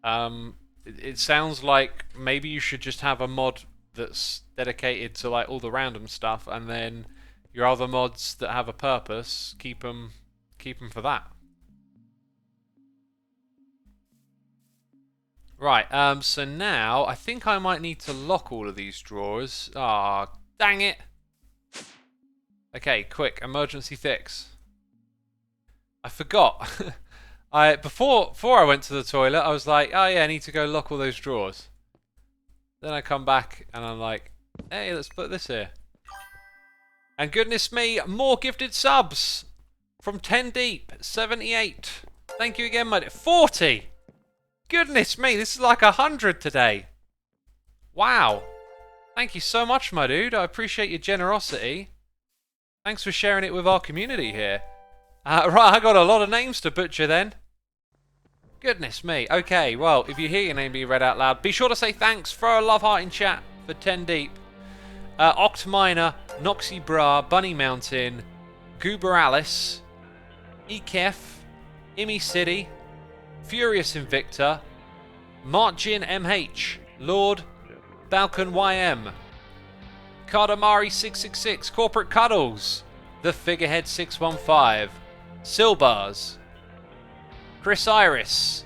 It sounds like maybe you should just have a mod that's dedicated to like all the random stuff, and then your other mods that have a purpose, keep them for that. Right, so now I think I might need to lock all of these drawers. Ah, dang it! Okay, quick, emergency fix. I forgot. Before I went to the toilet, I was like, oh yeah, I need to go lock all those drawers. Then I come back and I'm like, hey, let's put this here. And goodness me, more gifted subs! from 10 deep, 78. Thank you again, my dude. 40! Goodness me, this is like 100 today. Wow. Thank you so much, my dude. I appreciate your generosity. Thanks for sharing it with our community here. Right, I got a lot of names to butcher then. Goodness me. Okay, well, if you hear your name being read out loud, be sure to say thanks. Throw a love heart in chat for 10 deep. Octominer, Noxy Bra, Bunny Mountain, Goober Alice, Ekef, Imi City, Furious Invictor, Marcin MH, Lord, Balkan YM, Cardamari 666, Corporate Cuddles, The Figurehead 615, Silbars, Chris Iris,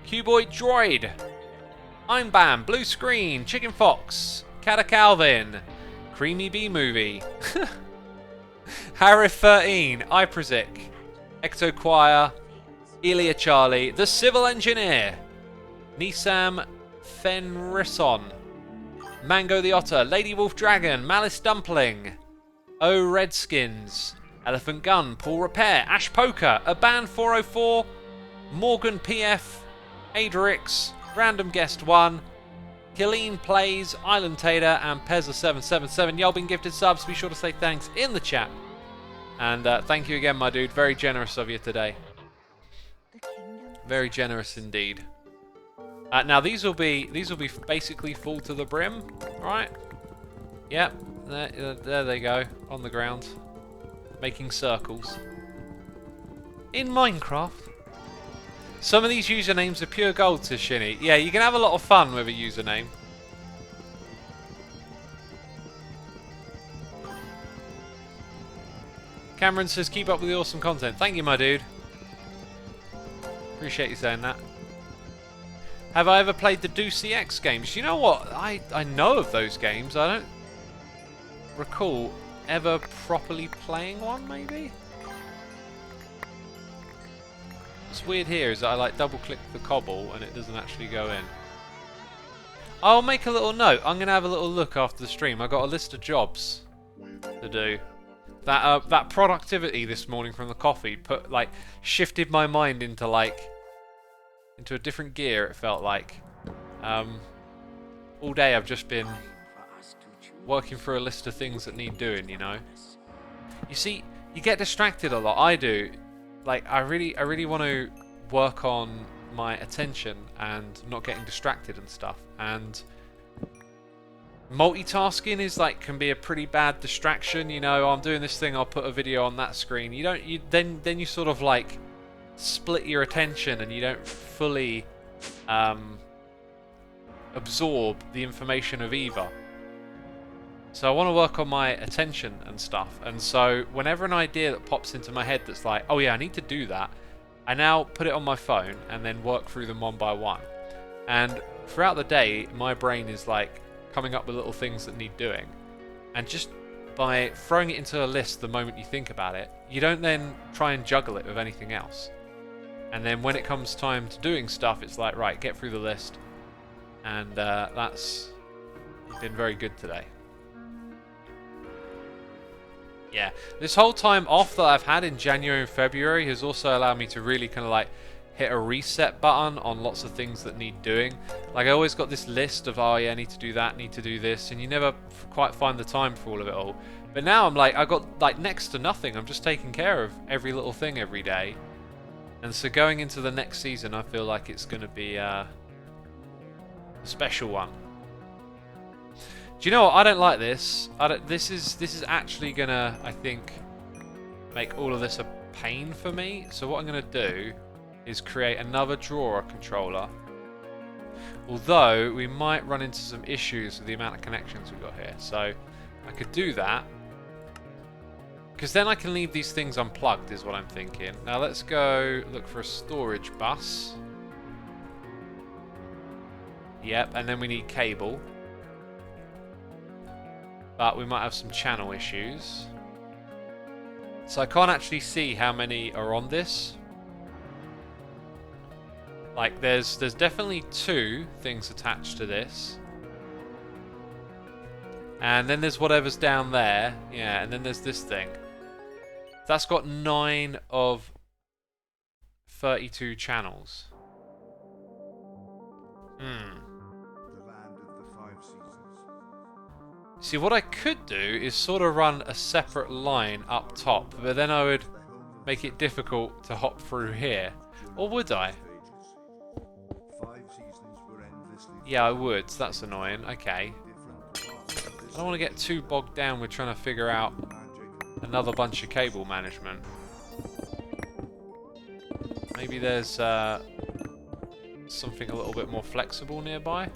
Cuboid Droid, I'm Bam, Blue Screen, Chicken Fox, Cata Calvin, Creamy Bee Movie, Harif 13, Iprazik, Ecto Choir, Elia Charlie, The Civil Engineer, Nisam Fenrisson, Mango the Otter, Lady Wolf Dragon, Malice Dumpling, O Redskins, Elephant Gun, Paul Repair, Ash Poker, Aban 404, Morgan PF, Adrix, Random Guest 1, Killeen Plays, Island Tater, and Pezza777. Y'all been gifted subs. Be sure to say thanks in the chat. And thank you again, my dude. Very generous of you today. Very generous indeed. Now these will be basically full to the brim, right? Yep. There they go on the ground, making circles. In Minecraft. Some of these usernames are pure gold to Shinny. Yeah, you can have a lot of fun with a username. Cameron says, keep up with the awesome content. Thank you, my dude. Appreciate you saying that. Have I ever played the DoCX games? You know what? I know of those games. I don't recall ever properly playing one, maybe? What's weird here is that I like double click the cobble and it doesn't actually go in. I'll make a little note. I'm going to have a little look after the stream. I got a list of jobs to do. That productivity this morning from the coffee shifted my mind into a different gear, it felt like. All day I've just been working through a list of things that need doing, you know. You see, you get distracted a lot. I do. Like, I really want to work on my attention and not getting distracted and stuff. And multitasking is can be a pretty bad distraction. You know, I'm doing this thing, I'll put a video on that screen. Then you sort of split your attention and you don't fully absorb the information of either. So I want to work on my attention and stuff, and so whenever an idea that pops into my head that's like, oh yeah, I need to do that, I now put it on my phone and then work through them one by one. And throughout the day, my brain is coming up with little things that need doing, and just by throwing it into a list the moment you think about it, you don't then try and juggle it with anything else. And then when it comes time to doing stuff, it's like, right, get through the list. And that's been very good today. Yeah, this whole time off that I've had in January and February has also allowed me to really kind of hit a reset button on lots of things that need doing. I always got this list of, oh yeah, I need to do that, need to do this, and you never quite find the time for all of it all. But now I'm I got next to nothing. I'm just taking care of every little thing every day. And so going into the next season, I feel like it's going to be a special one. Do you know what? I don't like this. This is actually gonna, I think, make all of this a pain for me. So what I'm gonna do is create another drawer controller. Although we might run into some issues with the amount of connections we've got here. So I could do that, because then I can leave these things unplugged, is what I'm thinking. Now let's go look for a storage bus. Yep, and then we need cable. But we might have some channel issues. So I can't actually see how many are on this. There's definitely 2 things attached to this. And then there's whatever's down there. Yeah, and then there's this thing. That's got 9 of 32 channels. See, what I could do is sort of run a separate line up top, but then I would make it difficult to hop through here. Or would I? Yeah, I would. That's annoying. Okay. I don't want to get too bogged down with trying to figure out another bunch of cable management. Maybe there's something a little bit more flexible nearby.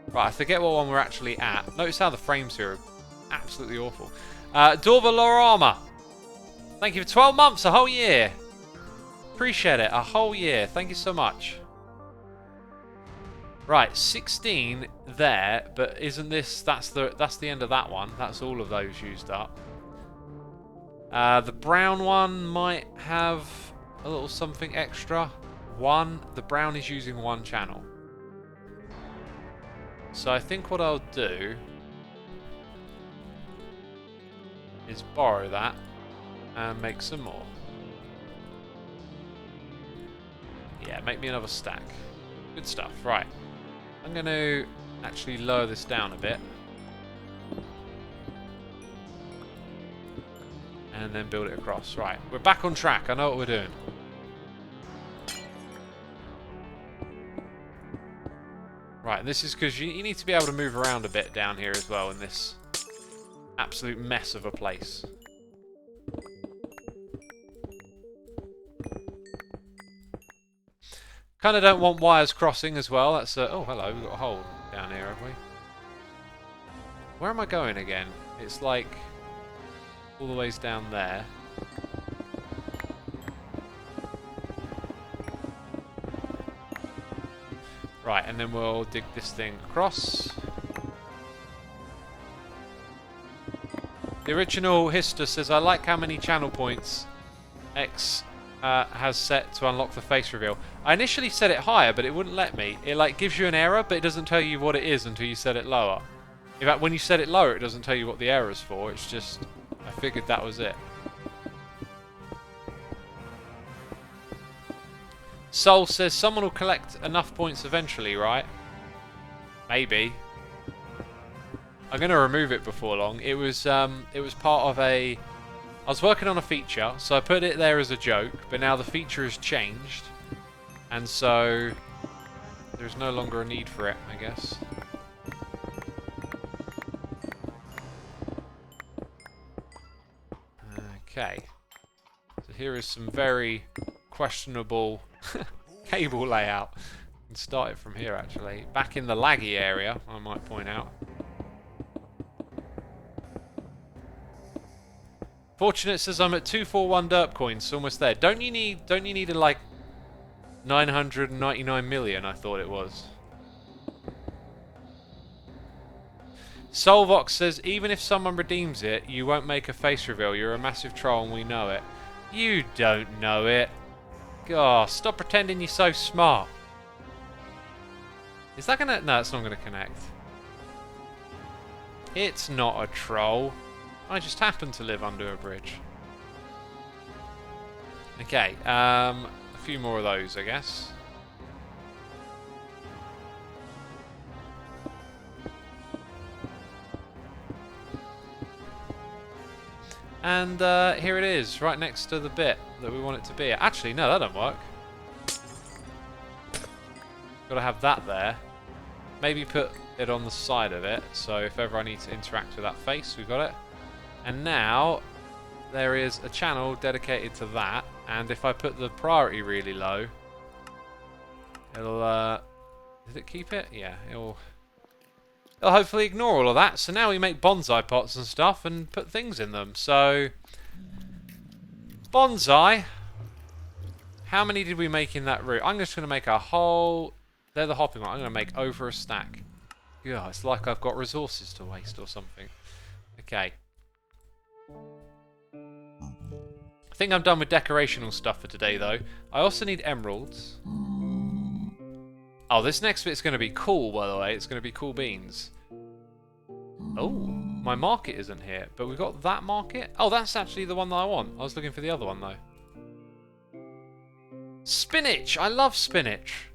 Right, I forget what one we're actually at. Notice how the frames here are absolutely awful. Dorva Lorama, thank you for 12 months, a whole year. Appreciate it, a whole year. Thank you so much. Right, 16 there, but isn't this... That's the end of that one. That's all of those used up. The brown one might have a little something extra. The brown is using 1 channel. So I think what I'll do is borrow that and make some more. Yeah, make me another stack. Good stuff. Right. I'm going to actually lower this down a bit. And then build it across. Right. We're back on track. I know what we're doing. Right, this is because you need to be able to move around a bit down here as well in this absolute mess of a place. Kind of don't want wires crossing as well. That's a... Oh, hello, we've got a hole down here, have we? Where am I going again? It's like all the ways down there. Right, and then we'll dig this thing across. The original Hista says, I like how many channel points X has set to unlock the face reveal. I initially set it higher, but it wouldn't let me. It like gives you an error, but it doesn't tell you what it is until you set it lower. In fact, when you set it lower, it doesn't tell you what the error is for. It's just, I figured that was it. Soul says someone will collect enough points eventually, right? Maybe. I'm going to remove it before long. It was part of a... I was working on a feature, so I put it there as a joke, but now the feature has changed. And so there's no longer a need for it, I guess. Okay. So here is some very questionable cable layout. We can start it from here, actually. Back in the laggy area, I might point out. Fortunate says I'm at 241 derp coins, almost there. Don't you need like 999 million? I thought it was. Solvox says even if someone redeems it, you won't make a face reveal. You're a massive troll and we know it. You don't know it. God, stop pretending you're so smart. Is that gonna... No, it's not gonna connect. It's not a troll. I just happen to live under a bridge. Okay, a few more of those, I guess. And here it is, right next to the bit that we want it to be. Actually, no, that don't work. Got to have that there. Maybe put it on the side of it, so if ever I need to interact with that face, we've got it. And now there is a channel dedicated to that, and if I put the priority really low, it'll did it keep it? Yeah, it'll hopefully ignore all of that. So now we make bonsai pots and stuff and put things in them. So bonsai, how many did we make in that route? I'm just going to make a whole... They're the hopping one. I'm going to make over a stack. Yeah, it's like I've got resources to waste or something. Okay. I think I'm done with decorational stuff for today, though. I also need emeralds. Oh, this next bit's going to be cool, by the way. It's going to be cool beans. Oh, my market isn't here, but we've got that market. Oh, that's actually the one that I want. I was looking for the other one, though. Spinach! I love spinach.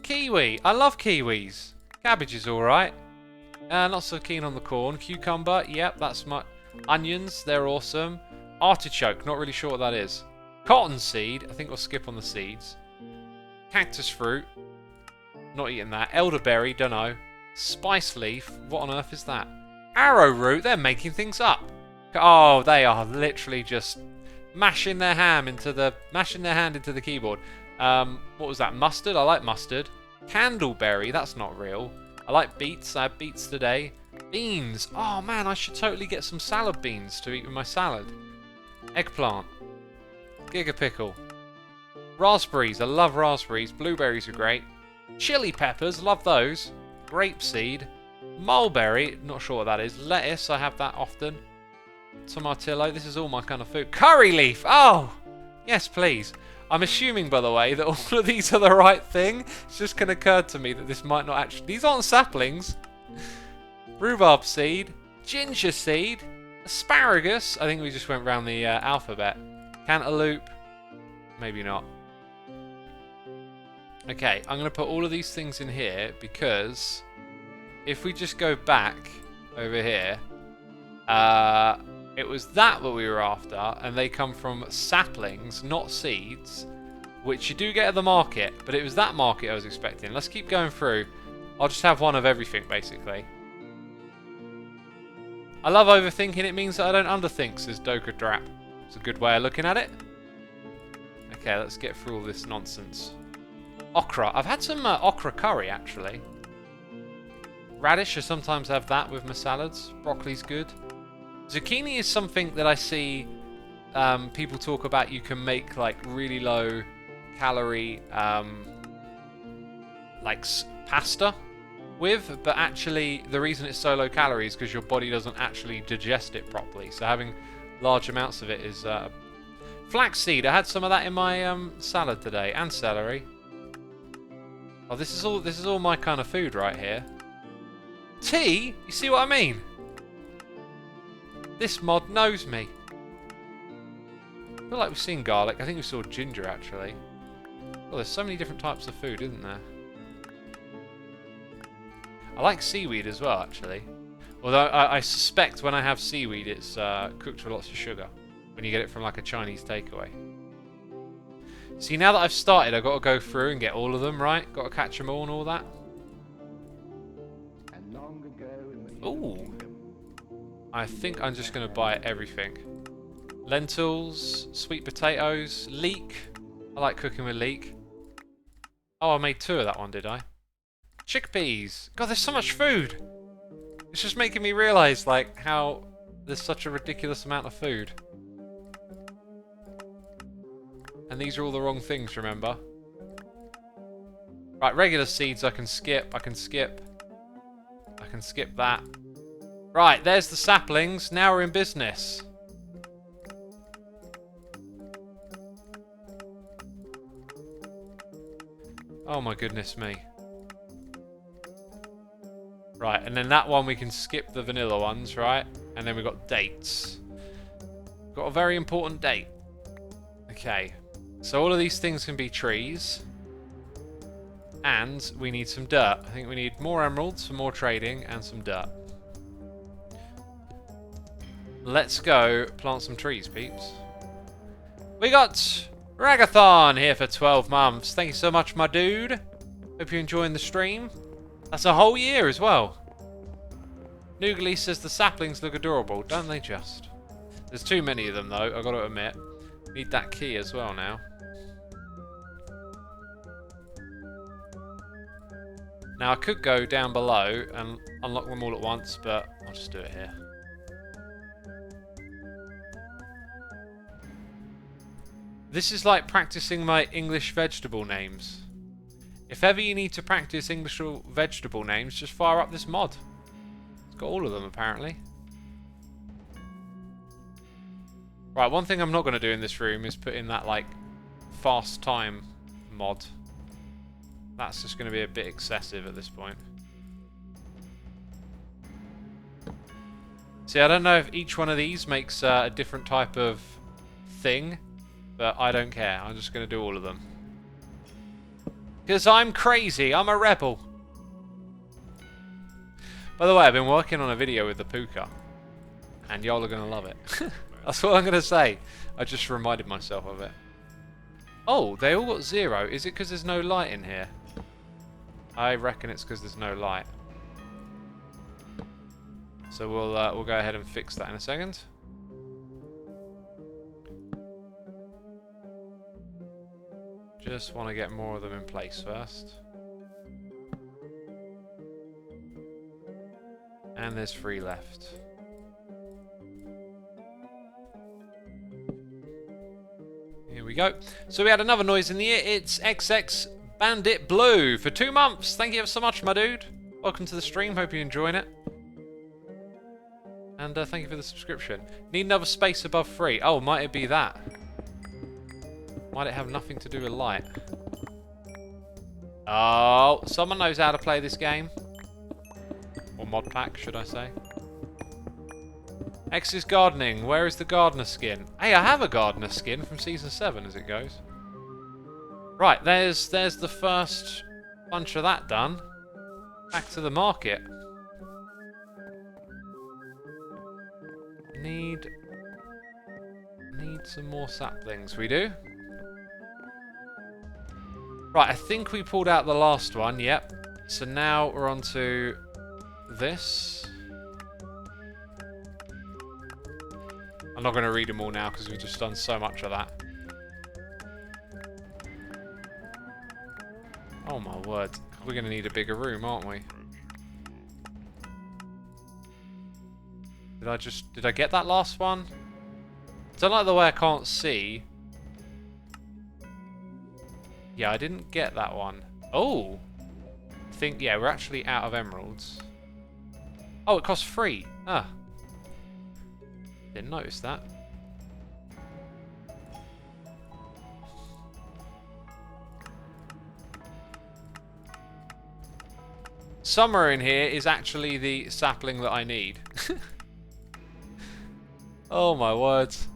Kiwi! I love kiwis. Cabbage is alright. Not so keen on the corn. Cucumber, yep, that's my... Onions, they're awesome. Artichoke, not really sure what that is. Cottonseed, I think we'll skip on the seeds. Cactus fruit, not eating that. Elderberry, dunno. Spice leaf, what on earth is that? Arrowroot, they're making things up. Oh, they are literally just mashing their hand into the keyboard. What was that? Mustard, I like mustard. Candleberry, that's not real. I like beets, I had beets today. Beans, oh man, I should totally get some salad beans to eat with my salad. Eggplant. Gigapickle. Raspberries, I love raspberries. Blueberries are great. Chili peppers, love those. Grapeseed. Mulberry, not sure what that is. Lettuce, I have that often. Tomatillo, this is all my kind of food. Curry leaf, oh! Yes, please. I'm assuming, by the way, that all of these are the right thing. It's just going to occur to me that this might not actually... These aren't saplings. Rhubarb seed. Ginger seed. Asparagus. I think we just went round the alphabet. Cantaloupe. Maybe not. Okay, I'm going to put all of these things in here because if we just go back over here, it was that what we were after, and they come from saplings, not seeds, which you do get at the market, but it was that market I was expecting. Let's keep going through. I'll just have one of everything, basically. I love overthinking. It means that I don't underthink, says Doka Drap. It's a good way of looking at it. Okay, let's get through all this nonsense. Okra. I've had some okra curry, actually. Radish, I sometimes have that with my salads. Broccoli's good. Zucchini is something that I see people talk about. You can make like really low calorie like pasta with, but actually the reason it's so low calorie is because your body doesn't actually digest it properly. So having large amounts of it is flaxseed. I had some of that in my salad today, and celery. Oh, this is all my kind of food right here. Tea? You see what I mean? This mod knows me. I feel like we've seen garlic. I think we saw ginger, actually. Oh, there's so many different types of food, isn't there? I like seaweed as well, actually. Although I suspect when I have seaweed, it's cooked with lots of sugar. When you get it from like a Chinese takeaway. See, now that I've started, I've got to go through and get all of them, right? Got to catch them all and all that. Ooh. I think I'm just going to buy everything. Lentils, sweet potatoes, leek. I like cooking with leek. Oh, I made 2 of that one, did I? Chickpeas. God, there's so much food. It's just making me realise, like, how there's such a ridiculous amount of food. And these are all the wrong things, remember? Right, regular seeds I can skip. I can skip that. Right, there's the saplings. Now we're in business. Oh my goodness me. Right, and then that one we can skip the vanilla ones, right? And then we've got dates. Got a very important date. Okay. So all of these things can be trees. And we need some dirt. I think we need more emeralds for more trading and some dirt. Let's go plant some trees, peeps. We got Ragathon here for 12 months. Thank you so much, my dude. Hope you're enjoying the stream. That's a whole year as well. Noogly says the saplings look adorable, don't they just? There's too many of them though, I've got to admit. Need that key as well now. Now I could go down below and unlock them all at once, but I'll just do it here. This is like practicing my English vegetable names. If ever you need to practice English vegetable names, just fire up this mod. It's got all of them apparently. Right, one thing I'm not going to do in this room is put in that like fast time mod. That's just going to be a bit excessive at this point. See, I don't know if each one of these makes a different type of thing, but I don't care. I'm just going to do all of them. Because I'm crazy. I'm a rebel. By the way, I've been working on a video with the puka, and y'all are going to love it. That's what I'm going to say. I just reminded myself of it. Oh, they all got 0. Is it because there's no light in here? I reckon it's because there's no light. So we'll go ahead and fix that in a second. Just want to get more of them in place first. And there's 3 left. Here we go. So we had another noise in the ear. It's XX Bandit Blue for 2 months. Thank you ever so much, my dude. Welcome to the stream. Hope you're enjoying it. And thank you for the subscription. Need another space above 3. Oh, might it be that? Might it have nothing to do with light? Oh, someone knows how to play this game. Or mod pack, should I say. X is gardening. Where is the gardener skin? Hey, I have a gardener skin from Season 7 as it goes. Right, there's the first bunch of that done. Back to the market. Need some more saplings. We do. Right, I think we pulled out the last one. Yep. So now we're on to this. I'm not going to read them all now because we've just done so much of that. Oh my word. We're going to need a bigger room, aren't we? Did I get that last one? I don't like the way I can't see. Yeah, I didn't get that one. Oh! I think, yeah, we're actually out of emeralds. Oh, it costs 3. Ah. Didn't notice that. Somewhere in here is actually the sapling that I need. Oh my words.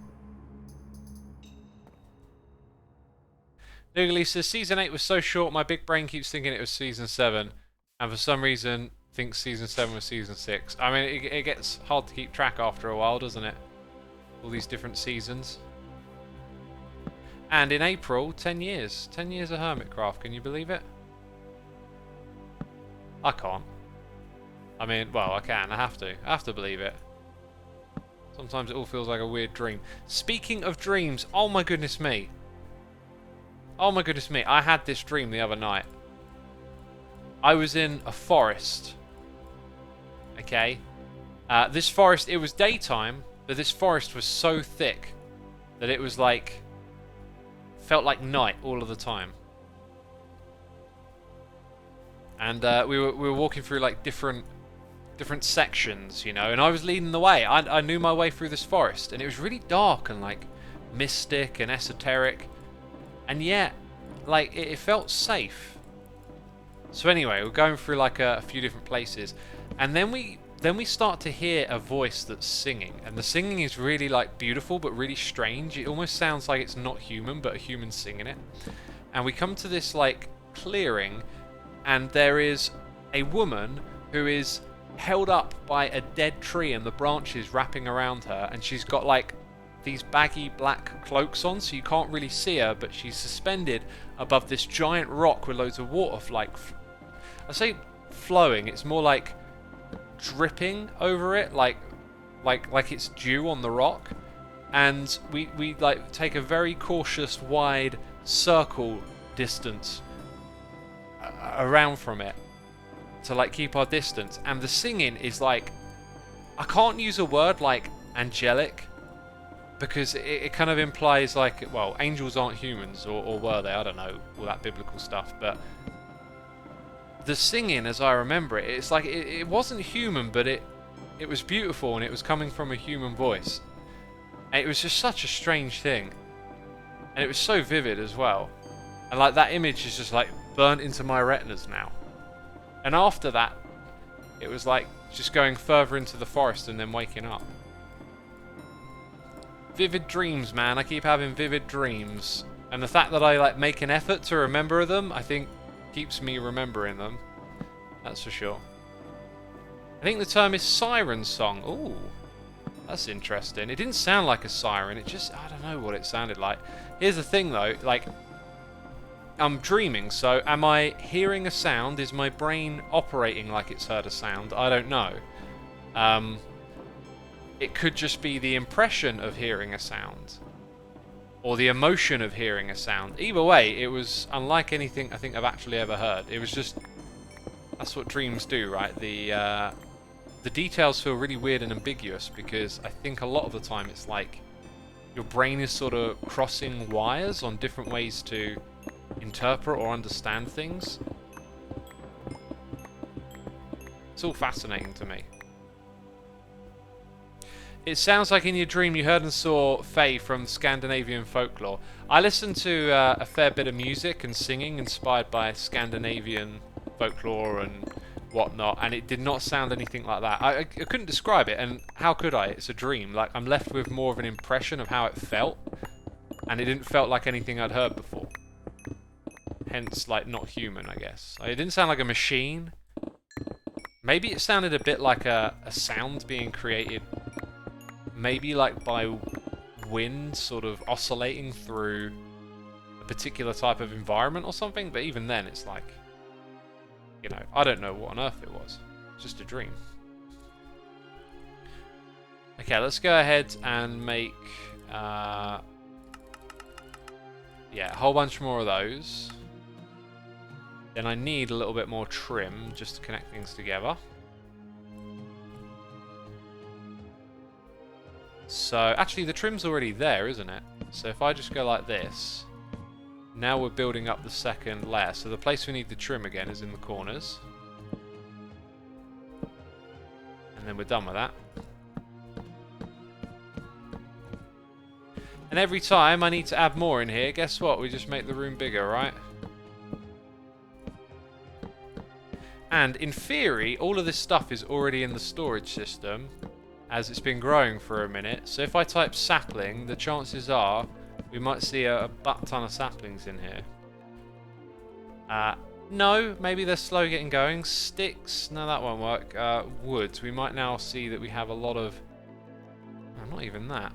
Noogly says, Season 8 was so short, my big brain keeps thinking it was Season 7. And for some reason, thinks Season 7 was Season 6. I mean, it gets hard to keep track after a while, doesn't it? All these different seasons. And in April, 10 years. 10 years of Hermitcraft, can you believe it? I can't. I mean, well, I can. I have to. I have to believe it. Sometimes it all feels like a weird dream. Speaking of dreams, oh my goodness me. Oh my goodness me, I had this dream the other night. I was in a forest. Okay. This forest, it was daytime, but this forest was so thick that it was like, felt like night all of the time. And we were walking through like different sections, you know, and I was leading the way. I knew my way through this forest, and it was really dark and like mystic and esoteric, and yet like it felt safe. So anyway, we're going through like a few different places, and then we start to hear a voice that's singing, and the singing is really like beautiful but really strange. It almost sounds like it's not human, but a human singing it. And we come to this like clearing, and there is a woman who is held up by a dead tree and the branches wrapping around her, and she's got like these baggy black cloaks on, so you can't really see her, but she's suspended above this giant rock with loads of water I say flowing, it's more like dripping over it, like it's dew on the rock. And we like take a very cautious wide circle distance around from it to like keep our distance. And the singing is like, I can't use a word like angelic, because it kind of implies like, well, angels aren't humans, or were they? I don't know, all that biblical stuff. But the singing, as I remember it, it's like it wasn't human, but it was beautiful, and it was coming from a human voice. And it was just such a strange thing, and it was so vivid as well. And like that image is just like burnt into my retinas now. And after that, it was like Just going further into the forest and then waking up. Vivid dreams, man. I keep having vivid dreams. And the fact that I like make an effort to remember them, I think keeps me remembering them. That's for sure. I think the term is siren song. Ooh, that's interesting. It didn't sound like a siren. It just, I don't know what it sounded like. Here's the thing though, like, I'm dreaming, so am I hearing a sound? Is my brain operating like it's heard a sound? I don't know. It could just be the impression of hearing a sound. Or the emotion of hearing a sound. Either way, it was unlike anything I think I've actually ever heard. It was just... That's what dreams do, right? The details feel really weird and ambiguous because I think a lot of the time it's like your brain is sort of crossing wires on different ways to interpret or understand things. It's all fascinating to me. It sounds like in your dream you heard and saw Fae from Scandinavian folklore. I listened to a fair bit of music and singing inspired by Scandinavian folklore and whatnot, and it did not sound anything like that. I couldn't describe it, and how could I? It's a dream. Like, I'm left with more of an impression of how it felt, and it didn't felt like anything I'd heard before. Hence, like, not human, I guess. It didn't sound like a machine. Maybe it sounded a bit like a sound being created, maybe like by wind sort of oscillating through a particular type of environment or something, but even then it's like, you know, I don't know what on earth it was. It's just a dream. Okay, let's go ahead and make yeah, a whole bunch more of those. Then I need a little bit more trim just to connect things together. So, actually the trim's already there, isn't it? So if I just go like this, now we're building up the second layer. So the place we need the trim again is in the corners. And then we're done with that. And every time I need to add more in here, guess what? We just make the room bigger, right? And in theory, all of this stuff is already in the storage system, as it's been growing for a minute. So if I type sapling, the chances are we might see a butt ton of saplings in here. No, maybe they're slow getting going. Sticks, no, that won't work. Wood, we might now see that we have a lot of... Oh, not even that.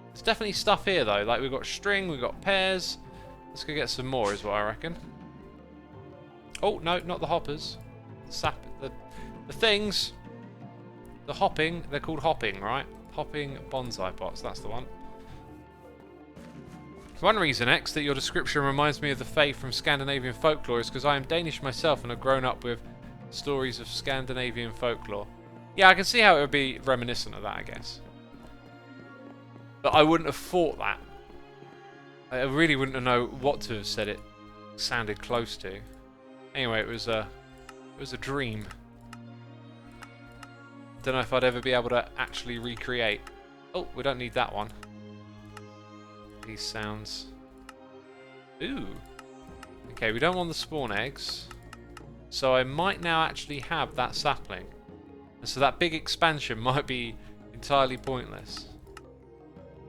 There's definitely stuff here though, like we've got string, we've got pears. Let's go get some more is what I reckon. Oh, no, not the hoppers. The things. The hopping, they're called hopping, right? Hopping bonsai pots, that's the one. One reason, X, that your description reminds me of the Fae from Scandinavian folklore is because I am Danish myself and have grown up with stories of Scandinavian folklore. Yeah, I can see how it would be reminiscent of that, I guess. But I wouldn't have thought that. I really wouldn't have known what to have said it sounded close to. Anyway, it was a dream. Don't know if I'd ever be able to actually recreate. Oh, we don't need that one. These sounds. Ooh. Okay, we don't want the spawn eggs. So I might now actually have that sapling. And so that big expansion might be entirely pointless.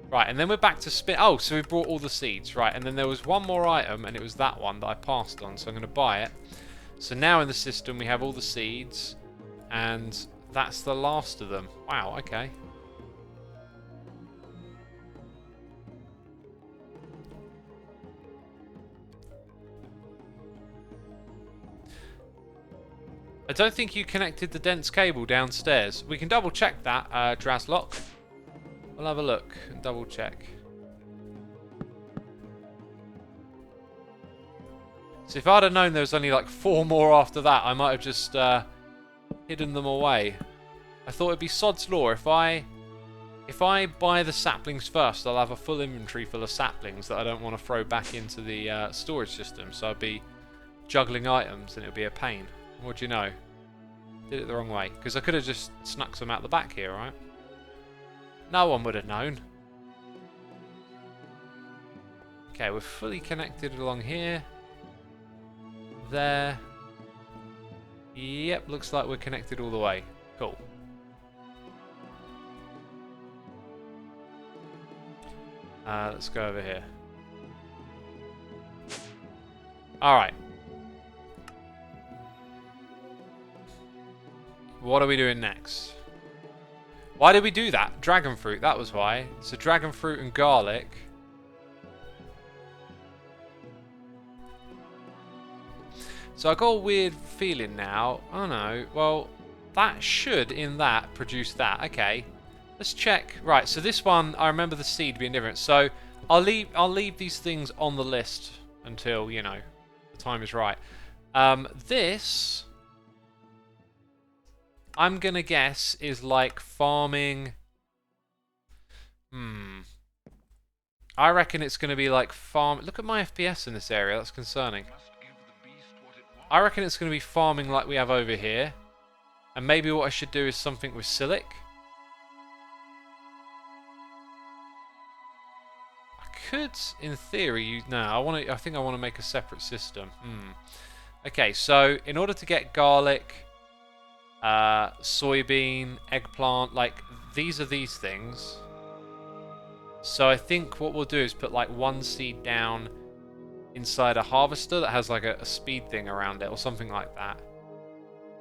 Right, and then we're back to spin. Oh, so we brought all the seeds. Right, and then there was one more item, and it was that one that I passed on. So I'm going to buy it. So now in the system we have all the seeds. And that's the last of them. Wow, okay. I don't think you connected the dense cable downstairs. We can double check that, Draslock. We'll have a look and double check. So if I'd have known there was only like 4 more after that, I might have just hidden them away. I thought it'd be sod's law. If I buy the saplings first, I'll have a full inventory full of saplings that I don't want to throw back into the storage system. So I'd be juggling items and it would be a pain. What do you know? Did it the wrong way. Because I could have just snuck some out the back here, right? No one would have known. Okay, we're fully connected along here. There. Yep, looks like we're connected all the way. Cool. Let's go over here. Alright. What are we doing next? Why did we do that? Dragon fruit, that was why. So dragon fruit and garlic. So I got a weird feeling now. Oh no, well, that should, in that, produce that. Okay, let's check. Right, so this one, I remember the seed being different. So I'll leave these things on the list until, you know, the time is right. This, I'm gonna guess, is like farming. I reckon it's gonna be like farm. Look at my FPS in this area. That's concerning. I reckon it's going to be farming like we have over here. And maybe what I should do is something with silic. I could, in theory, no, I think I want to make a separate system. Okay, so in order to get garlic, soybean, eggplant, like these are these things. So I think what we'll do is put like one seed down inside a harvester that has like a speed thing around it or something like that.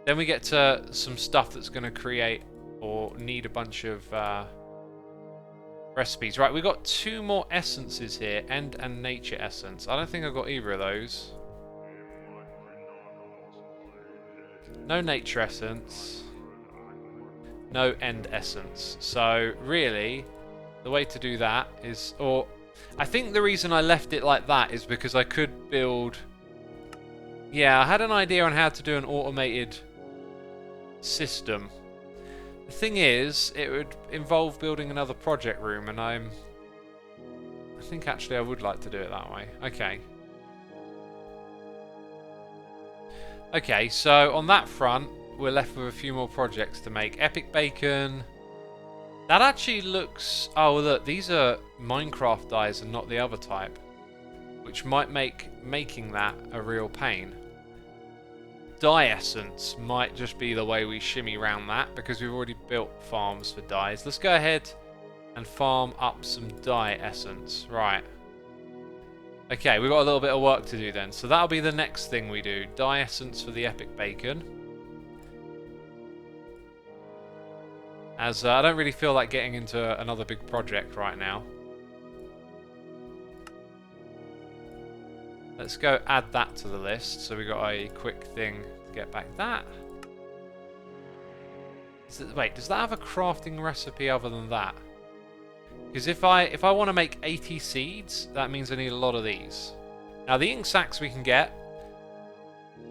Then we get to some stuff that's going to create or need a bunch of recipes. Right, we got 2 more essences here, end and nature essence. I don't think I've got either of those. No nature essence. No end essence. So really, the way to do that is, or I think the reason I left it like that is because I could build... Yeah, I had an idea on how to do an automated system. The thing is, it would involve building another project room, and I think actually I would like to do it that way. Okay. Okay, so on that front, we're left with a few more projects to make. Epic bacon... That actually looks... Oh, look, these are Minecraft dyes and not the other type. Which might make making that a real pain. Dye essence might just be the way we shimmy around that, because we've already built farms for dyes. Let's go ahead and farm up some dye essence. Right. Okay, we've got a little bit of work to do then. So that'll be the next thing we do. Dye essence for the epic bacon. As I don't really feel like getting into another big project right now. Let's go add that to the list. So we got a quick thing to get back that. Wait, does that have a crafting recipe other than that? Because if I want to make 80 seeds, that means I need a lot of these. Now the ink sacs we can get.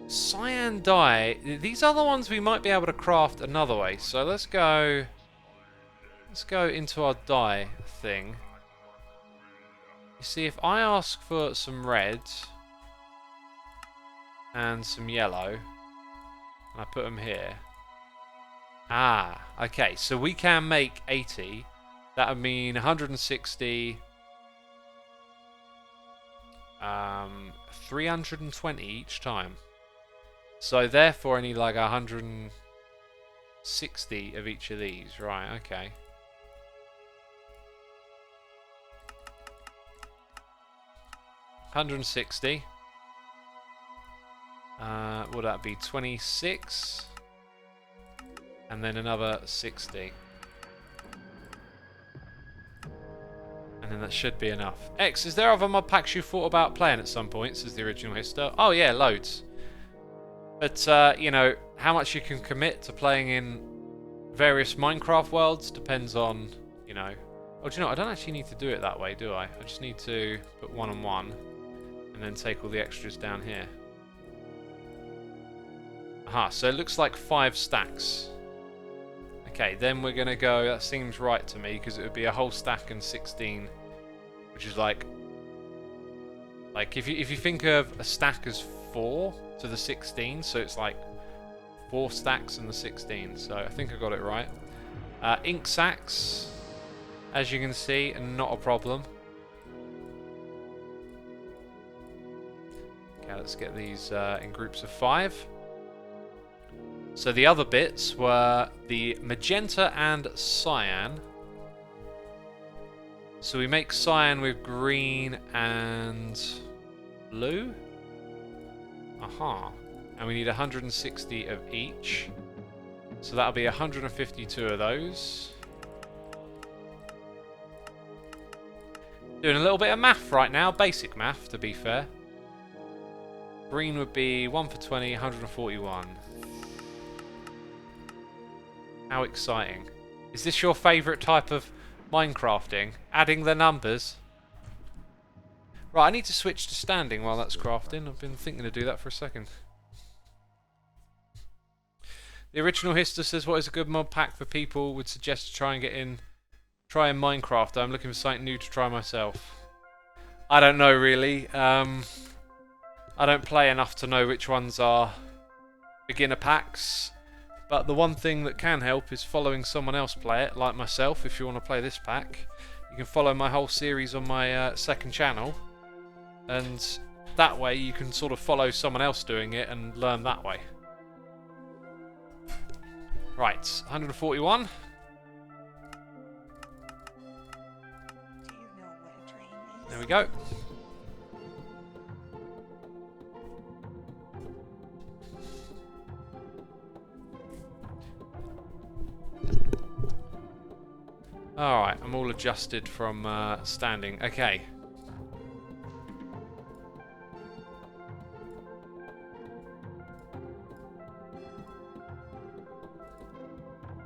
Cyan dye. These are the ones we might be able to craft another way. So let's go into our dye thing. You see, if I ask for some red and some yellow, and I put them here. Ah, okay, so we can make 80. That would mean 160, 320 each time. So therefore I need like 160 of each of these. Right, okay. $160. Would that be 26? And then another 60. And then that should be enough. X, is there other mod packs you thought about playing at some point, says the original Hister? Oh yeah, loads. But, you know, how much you can commit to playing in various Minecraft worlds depends on, you know... Oh, do you know, I don't actually need to do it that way, do I? I just need to put 1 on 1. And then take all the extras down here. Aha, so it looks like 5 stacks. Okay, then we're going to go... That seems right to me, because it would be a whole stack and 16. Which is like... Like, if you think of a stack as 4 to the 16, so it's like 4 stacks and the 16. So I think I got it right. Ink sacs, as you can see, not a problem. Okay, let's get these in groups of 5. So the other bits were the magenta and cyan. So we make cyan with green and blue. Aha. And we need 160 of each. So that'll be 152 of those. Doing a little bit of math right now, basic math to be fair. Green would be 1 for 20, 141. How exciting. Is this your favourite type of Minecrafting? Adding the numbers? Right, I need to switch to standing while that's crafting. I've been thinking to do that for a second. The original Hister says, what is a good mod pack for people would suggest to try and get in? Try in Minecraft. I'm looking for something new to try myself. I don't know really. I don't play enough to know which ones are beginner packs. But the one thing that can help is following someone else play it, like myself. If you want to play this pack, you can follow my whole series on my second channel. And that way you can sort of follow someone else doing it and learn that way. Right, 141. There we go. Alright, I'm all adjusted from standing. Okay.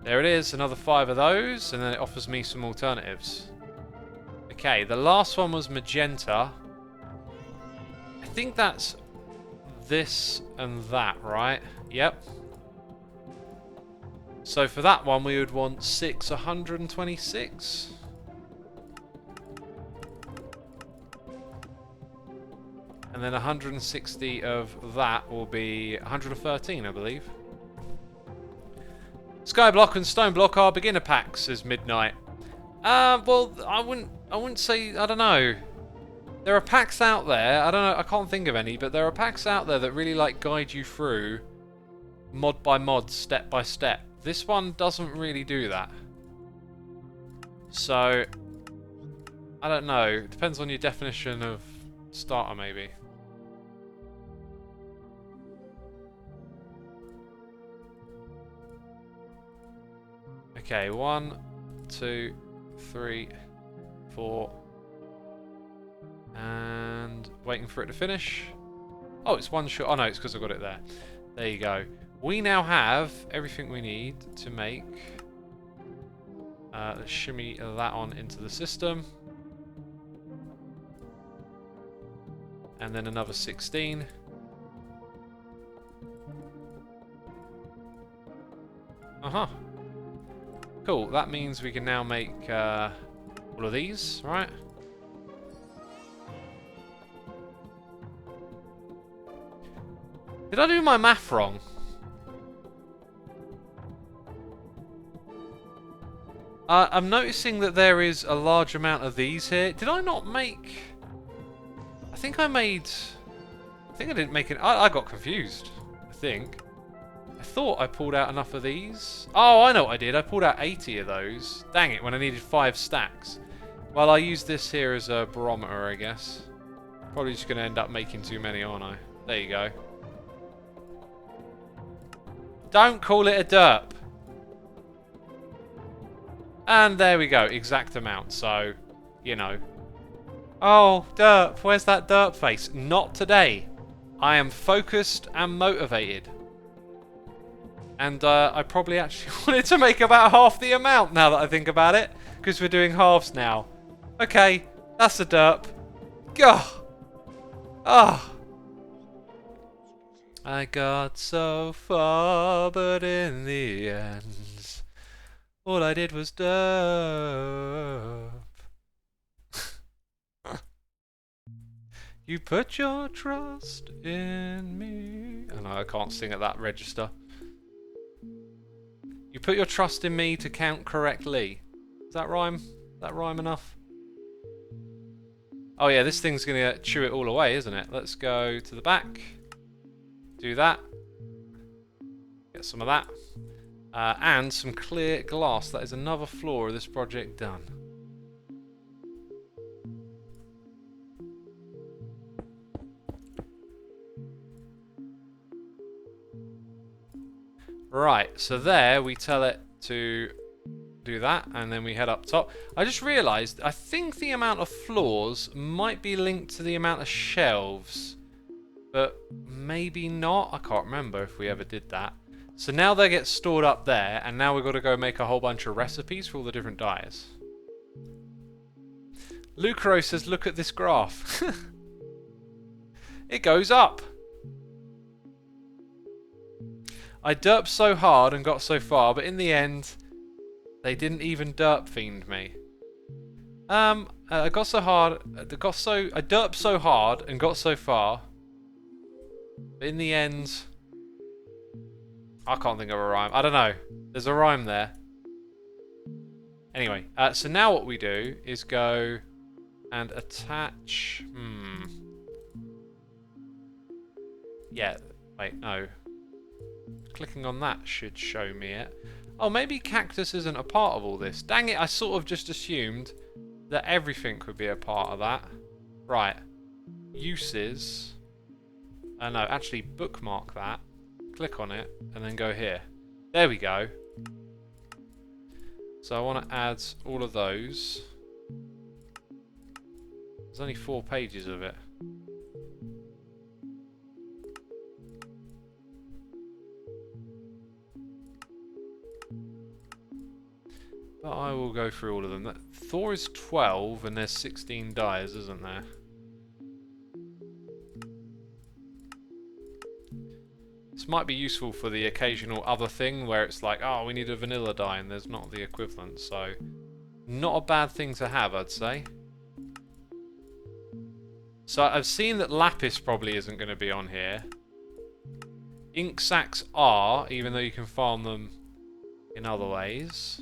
There it is, another 5 of those, and then it offers me some alternatives. Okay, the last one was magenta. I think that's this and that, right? Yep. So for that one we would want 126. And then 160 of that will be 113, I believe. SkyBlock and Stoneblock are beginner packs, says Midnight. Well, I wouldn't say, I don't know. There are packs out there, I don't know, I can't think of any, but there are packs out there that really like guide you through mod by mod, step by step. This one doesn't really do that. So, I don't know. It depends on your definition of starter, maybe. Okay, 1, 2, 3, 4. And waiting for it to finish. Oh, it's one shot. Oh no, it's because I've got it there. There you go. We now have everything we need to make. Let's shimmy that on into the system. And then another 16. Uh-huh. Cool, that means we can now make all of these, right? Did I do my math wrong? I'm noticing that there is a large amount of these here. Did I not make... I think I didn't make it... I got confused, I think. I thought I pulled out enough of these. Oh, I know what I did. I pulled out 80 of those. Dang it, when I needed 5 stacks. Well, I use this here as a barometer, I guess. Probably just going to end up making too many, aren't I? There you go. Don't call it a derp. And there we go, exact amount, so, you know. Oh, derp, where's that derp face? Not today. I am focused and motivated. And I probably actually wanted to make about half the amount now that I think about it. Because we're doing halves now. Okay, that's a derp. Gah! Ah! I got so far, but in the end... all I did was derp. You put your trust in me. Oh no, I can't sing at that register. You put your trust in me to count correctly. Does that rhyme? Is that rhyme enough? Oh yeah, this thing's gonna chew it all away, isn't it? Let's go to the back. Do that. Get some of that. And some clear glass. That is another floor of this project done. Right, so there we tell it to do that, and then we head up top. I just realised, I think the amount of floors might be linked to the amount of shelves, but maybe not. I can't remember if we ever did that. So now they get stored up there, and now we've got to go make a whole bunch of recipes for all the different dyes. Lucro says, look at this graph. It goes up. I derped so hard and got so far, but in the end, they didn't even derp fiend me. I got so hard, I derped so hard and got so far, but in the end, I can't think of a rhyme. I don't know. There's a rhyme there. Anyway, so now what we do is go and attach. Yeah. Wait, no. Clicking on that should show me it. Oh, maybe cactus isn't a part of all this. Dang it, I sort of just assumed that everything could be a part of that. Right. Uses. No, actually bookmark that. Click on it, and then go here. There we go. So I want to add all of those. There's only 4 pages of it. But I will go through all of them. Thor is 12 and there's 16 dyes, isn't there? This might be useful for the occasional other thing where it's like, oh, we need a vanilla dye and there's not the equivalent. So, not a bad thing to have, I'd say. So I've seen that lapis probably isn't going to be on here. Ink sacs are, even though you can farm them in other ways.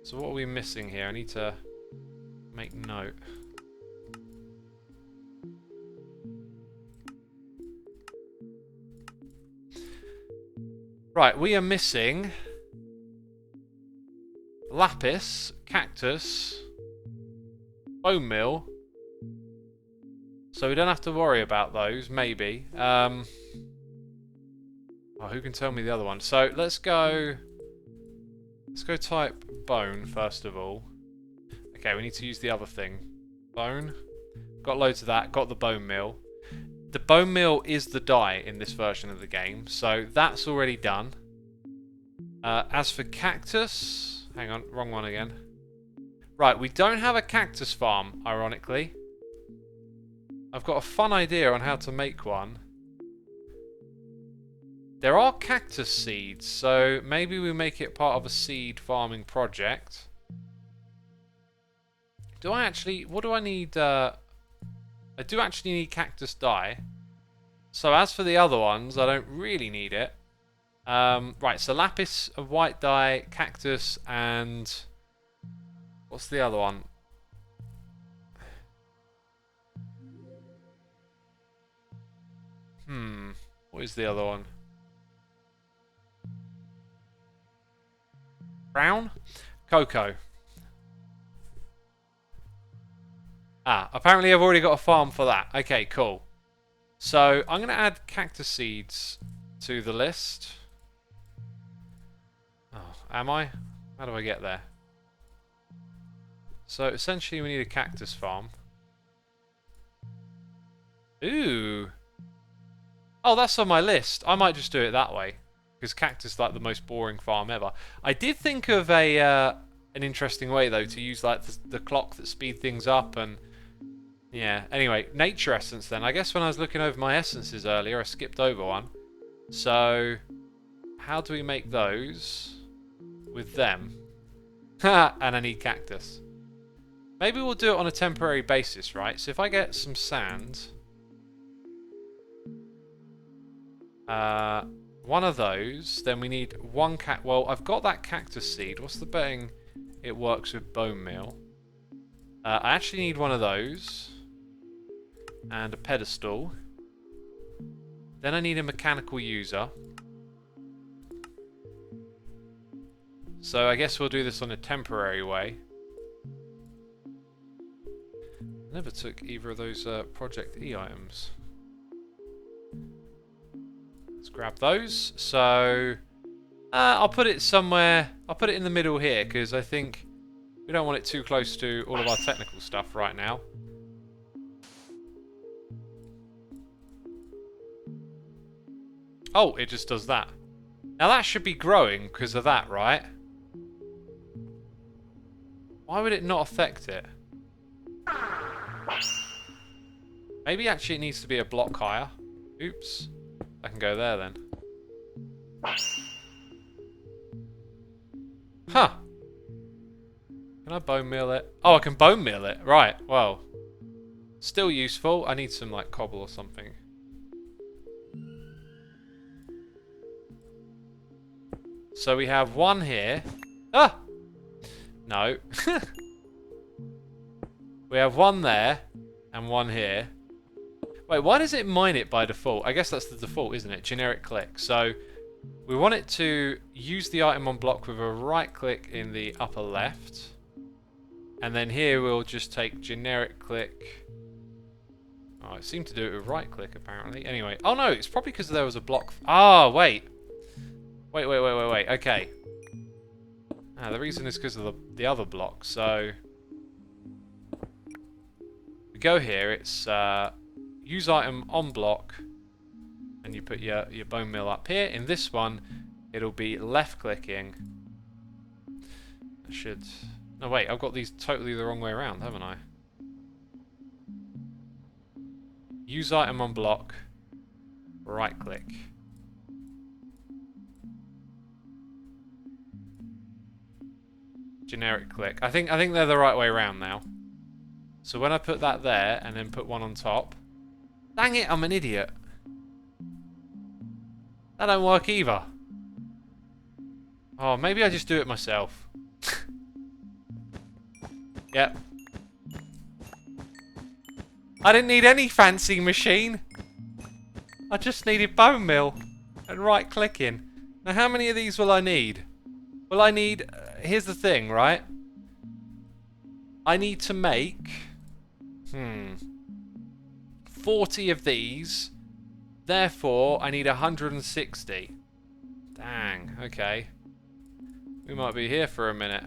So what are we missing here? I need to make note. Right, we are missing lapis, cactus, bone meal. So we don't have to worry about those, maybe. Oh, who can tell me the other one? So let's go type bone first of all. Okay, we need to use the other thing. Bone. Got loads of that. Got the bone meal. The bone meal is the dye in this version of the game, so that's already done. As for cactus... Hang on, wrong one again. Right, we don't have a cactus farm, ironically. I've got a fun idea on how to make one. There are cactus seeds, so maybe we make it part of a seed farming project. Do I actually... What do I need? I do actually need cactus dye. So as for the other ones, I don't really need it. Right, so lapis, a white dye, cactus, and... What's the other one? What is the other one? Brown? Cocoa. Ah, apparently I've already got a farm for that. Okay, cool. So, I'm going to add cactus seeds to the list. Oh, am I? How do I get there? So, essentially we need a cactus farm. Ooh. Oh, that's on my list. I might just do it that way. Because cactus is like the most boring farm ever. I did think of a an interesting way, though, to use like the clock that speed things up and... Yeah, anyway, nature essence then. I guess when I was looking over my essences earlier, I skipped over one. So, how do we make those with them? And I need cactus. Maybe we'll do it on a temporary basis, right? So if I get some sand... one of those, then we need one well, I've got that cactus seed. What's the betting it works with bone meal? I actually need one of those. And a pedestal. Then I need a mechanical user. So I guess we'll do this on a temporary way. Never took either of those Project E items. Let's grab those. So I'll put it somewhere. I'll put it in the middle here because I think we don't want it too close to all of our technical stuff right now. Oh, it just does that. Now that should be growing because of that, right? Why would it not affect it? Maybe actually it needs to be a block higher. Oops. I can go there then. Huh. Can I bone meal it? Oh, I can bone meal it. Right, well. Still useful. I need some like cobble or something. So we have one here. Ah! No. We have one there and one here. Wait, why does it mine it by default? I guess that's the default, isn't it? Generic click. So we want it to use the item on block with a right click in the upper left. And then here we'll just take generic click. Oh, it seemed to do it with right click apparently. Anyway. Oh no, it's probably because there was a block. Ah, wait. Wait. Okay. Ah, the reason is because of the other block. So we go here. It's use item on block, and you put your bone meal up here. In this one, it'll be left clicking. I should. No, wait. I've got these totally the wrong way around, haven't I? Use item on block. Right click. Generic click. I think they're the right way around now. So when I put that there and then put one on top. Dang it, I'm an idiot. That don't work either. Oh, maybe I just do it myself. Yep. I didn't need any fancy machine. I just needed bone meal and right clicking. Now how many of these will I need? Well, I need... here's the thing, right? I need to make... 40 of these. Therefore, I need 160. Dang, okay. We might be here for a minute.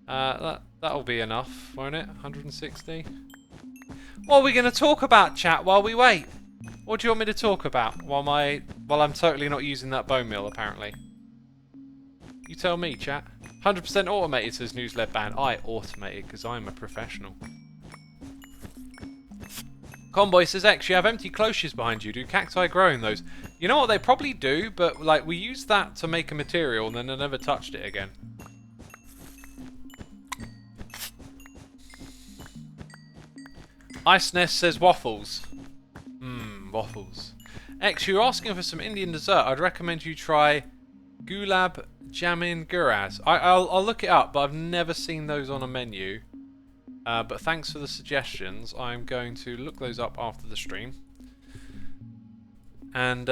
That'll be enough, won't it? 160. What are we going to talk about, chat, while we wait? What do you want me to talk about while I'm totally not using that bone meal, apparently? You tell me, chat. 100% automated, says Newsled Band. I automated because I'm a professional. Conboy says, X, you have empty cloches behind you. Do cacti grow in those? You know what, they probably do, but like we used that to make a material and then I never touched it again. Ice Nest says waffles. Waffles. X, you're asking for some Indian dessert. I'd recommend you try Gulab Jamun Guras. I'll look it up, but I've never seen those on a menu. But thanks for the suggestions. I'm going to look those up after the stream. And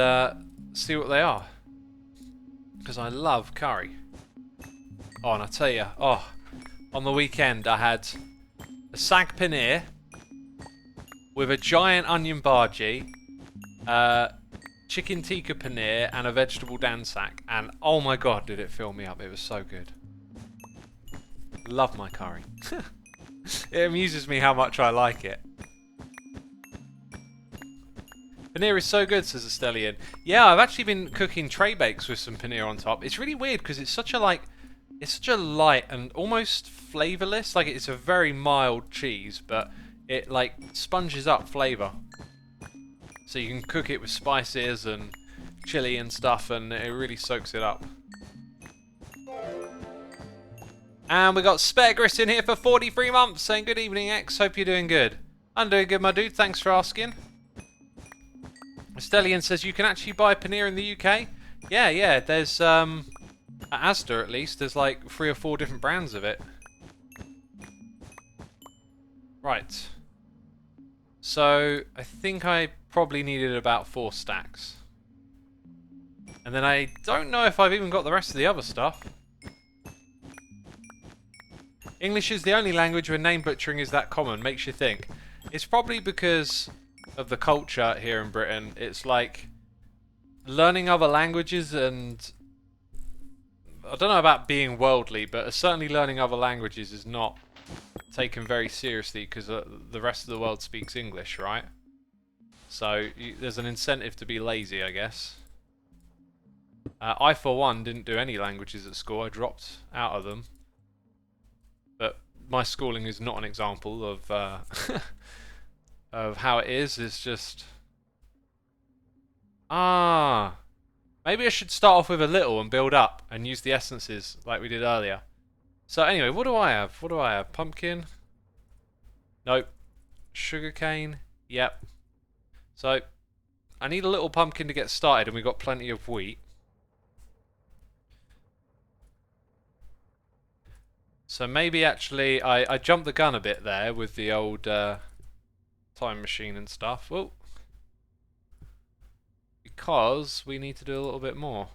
see what they are. Because I love curry. Oh, and I tell you, on the weekend I had a sag paneer with a giant onion bhaji, chicken tikka paneer, and a vegetable dansak. And oh my god, did it fill me up. It was so good. Love my curry. It amuses me how much I like it. Paneer is so good, says Estelian. Yeah, I've actually been cooking tray bakes with some paneer on top. It's really weird because it's such a light and almost flavourless. Like it's a very mild cheese, but it like sponges up flavour. So you can cook it with spices and chili and stuff, and it really soaks it up. And we got Sparegris in here for 43 months saying good evening, X. Hope you're doing good. I'm doing good, my dude. Thanks for asking. Stellian says you can actually buy paneer in the UK. Yeah. There's at Asda at least. There's like 3 or 4 different brands of it. Right. So I think I probably needed about 4 stacks. And then I don't know if I've even got the rest of the other stuff. English is the only language where name butchering is that common. Makes you think. It's probably because of the culture here in Britain. It's like learning other languages, and I don't know about being worldly, but certainly learning other languages is not taken very seriously because the rest of the world speaks English, right? So there's an incentive to be lazy, I guess. I, for one, didn't do any languages at school. I dropped out of them. But my schooling is not an example of of how it is. It's just... maybe I should start off with a little and build up and use the essences like we did earlier. So anyway, what do I have? What do I have? Pumpkin? Nope. Sugarcane? Yep. So, I need a little pumpkin to get started, and we've got plenty of wheat. So maybe actually, I jumped the gun a bit there with the old time machine and stuff. Whoa. Because we need to do a little bit more.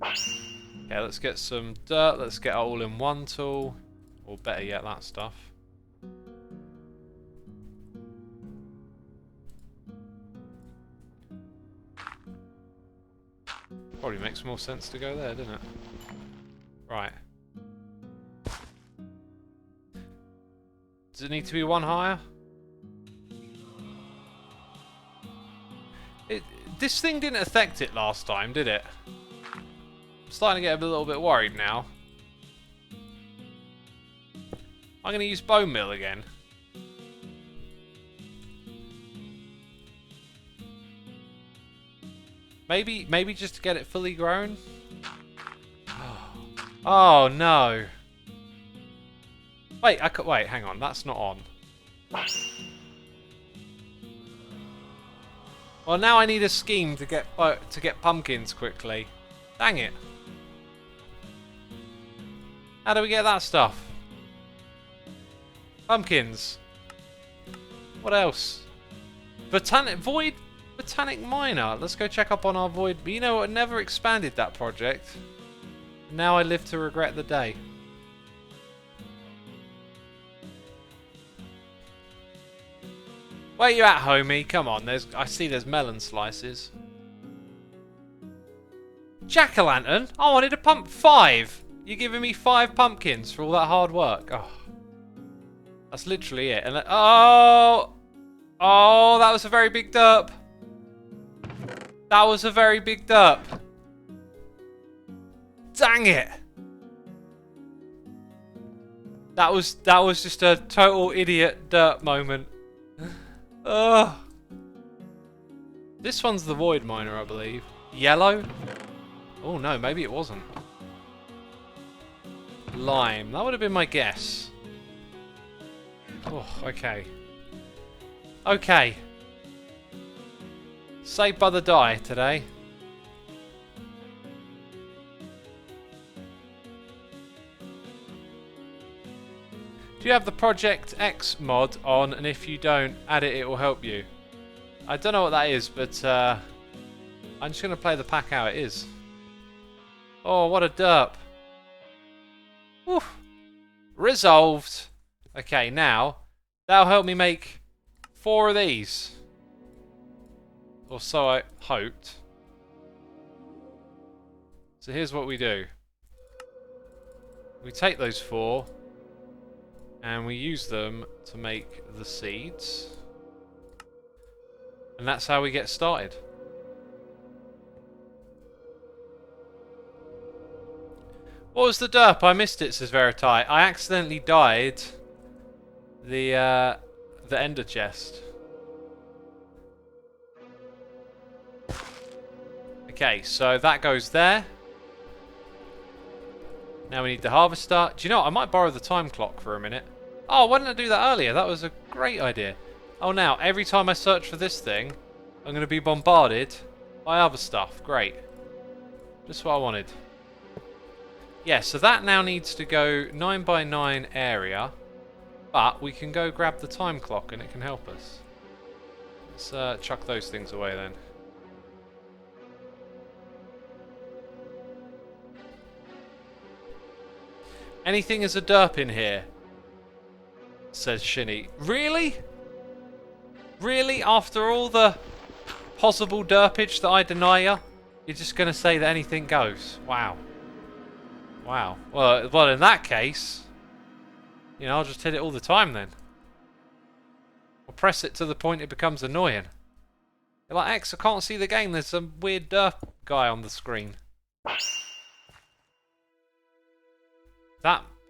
Okay, let's get some dirt. Let's get our all-in-one tool. Or better yet, that stuff. Probably makes more sense to go there, doesn't it? Right. Does it need to be one higher? This thing didn't affect it last time, did it? I'm starting to get a little bit worried now. I'm going to use bone meal again. Maybe just to get it fully grown? Oh no. Wait, wait, hang on, that's not on. Well, now I need a scheme to get pumpkins quickly. Dang it. How do we get that stuff? Pumpkins. What else? Void Botanic Miner. Let's go check up on our void. But you know what? I never expanded that project. Now I live to regret the day. Where you at, homie? Come on. I see there's melon slices. Jack-o'-lantern? I wanted to pump 5. You're giving me 5 pumpkins for all that hard work. Oh. That's literally it. And oh, that was a very big derp. That was a very big derp. Dang it. That was just a total idiot derp moment. Ugh. This one's the void miner, I believe. Yellow? Oh no, maybe it wasn't. Lime. That would have been my guess. Oh, okay. Okay. Saved by the die today. Do you have the Project X mod on? And if you don't, add it, it will help you. I don't know what that is, but I'm just going to play the pack how it is. Oh, what a derp. Woof. Resolved. Okay, now, that'll help me make 4 of these. Or so I hoped. So here's what we do. We take those 4 and we use them to make the seeds. And that's how we get started. What was the derp? I missed it, says Veritai. I accidentally died the ender chest. Okay, so that goes there. Now we need the harvester. Do you know what? I might borrow the time clock for a minute. Oh, why didn't I do that earlier? That was a great idea. Oh, now, every time I search for this thing, I'm going to be bombarded by other stuff. Great. Just what I wanted. Yeah, so that now needs to go 9 by 9 area. But we can go grab the time clock and it can help us. Let's chuck those things away then. Anything is a derp in here, says Shinny. Really? Really? After all the possible derpage that I deny you, you're just going to say that anything goes? Wow. Wow. Well, in that case, you know, I'll just hit it all the time then. I'll press it to the point it becomes annoying. You're like, X, I can't see the game. There's some weird derp guy on the screen.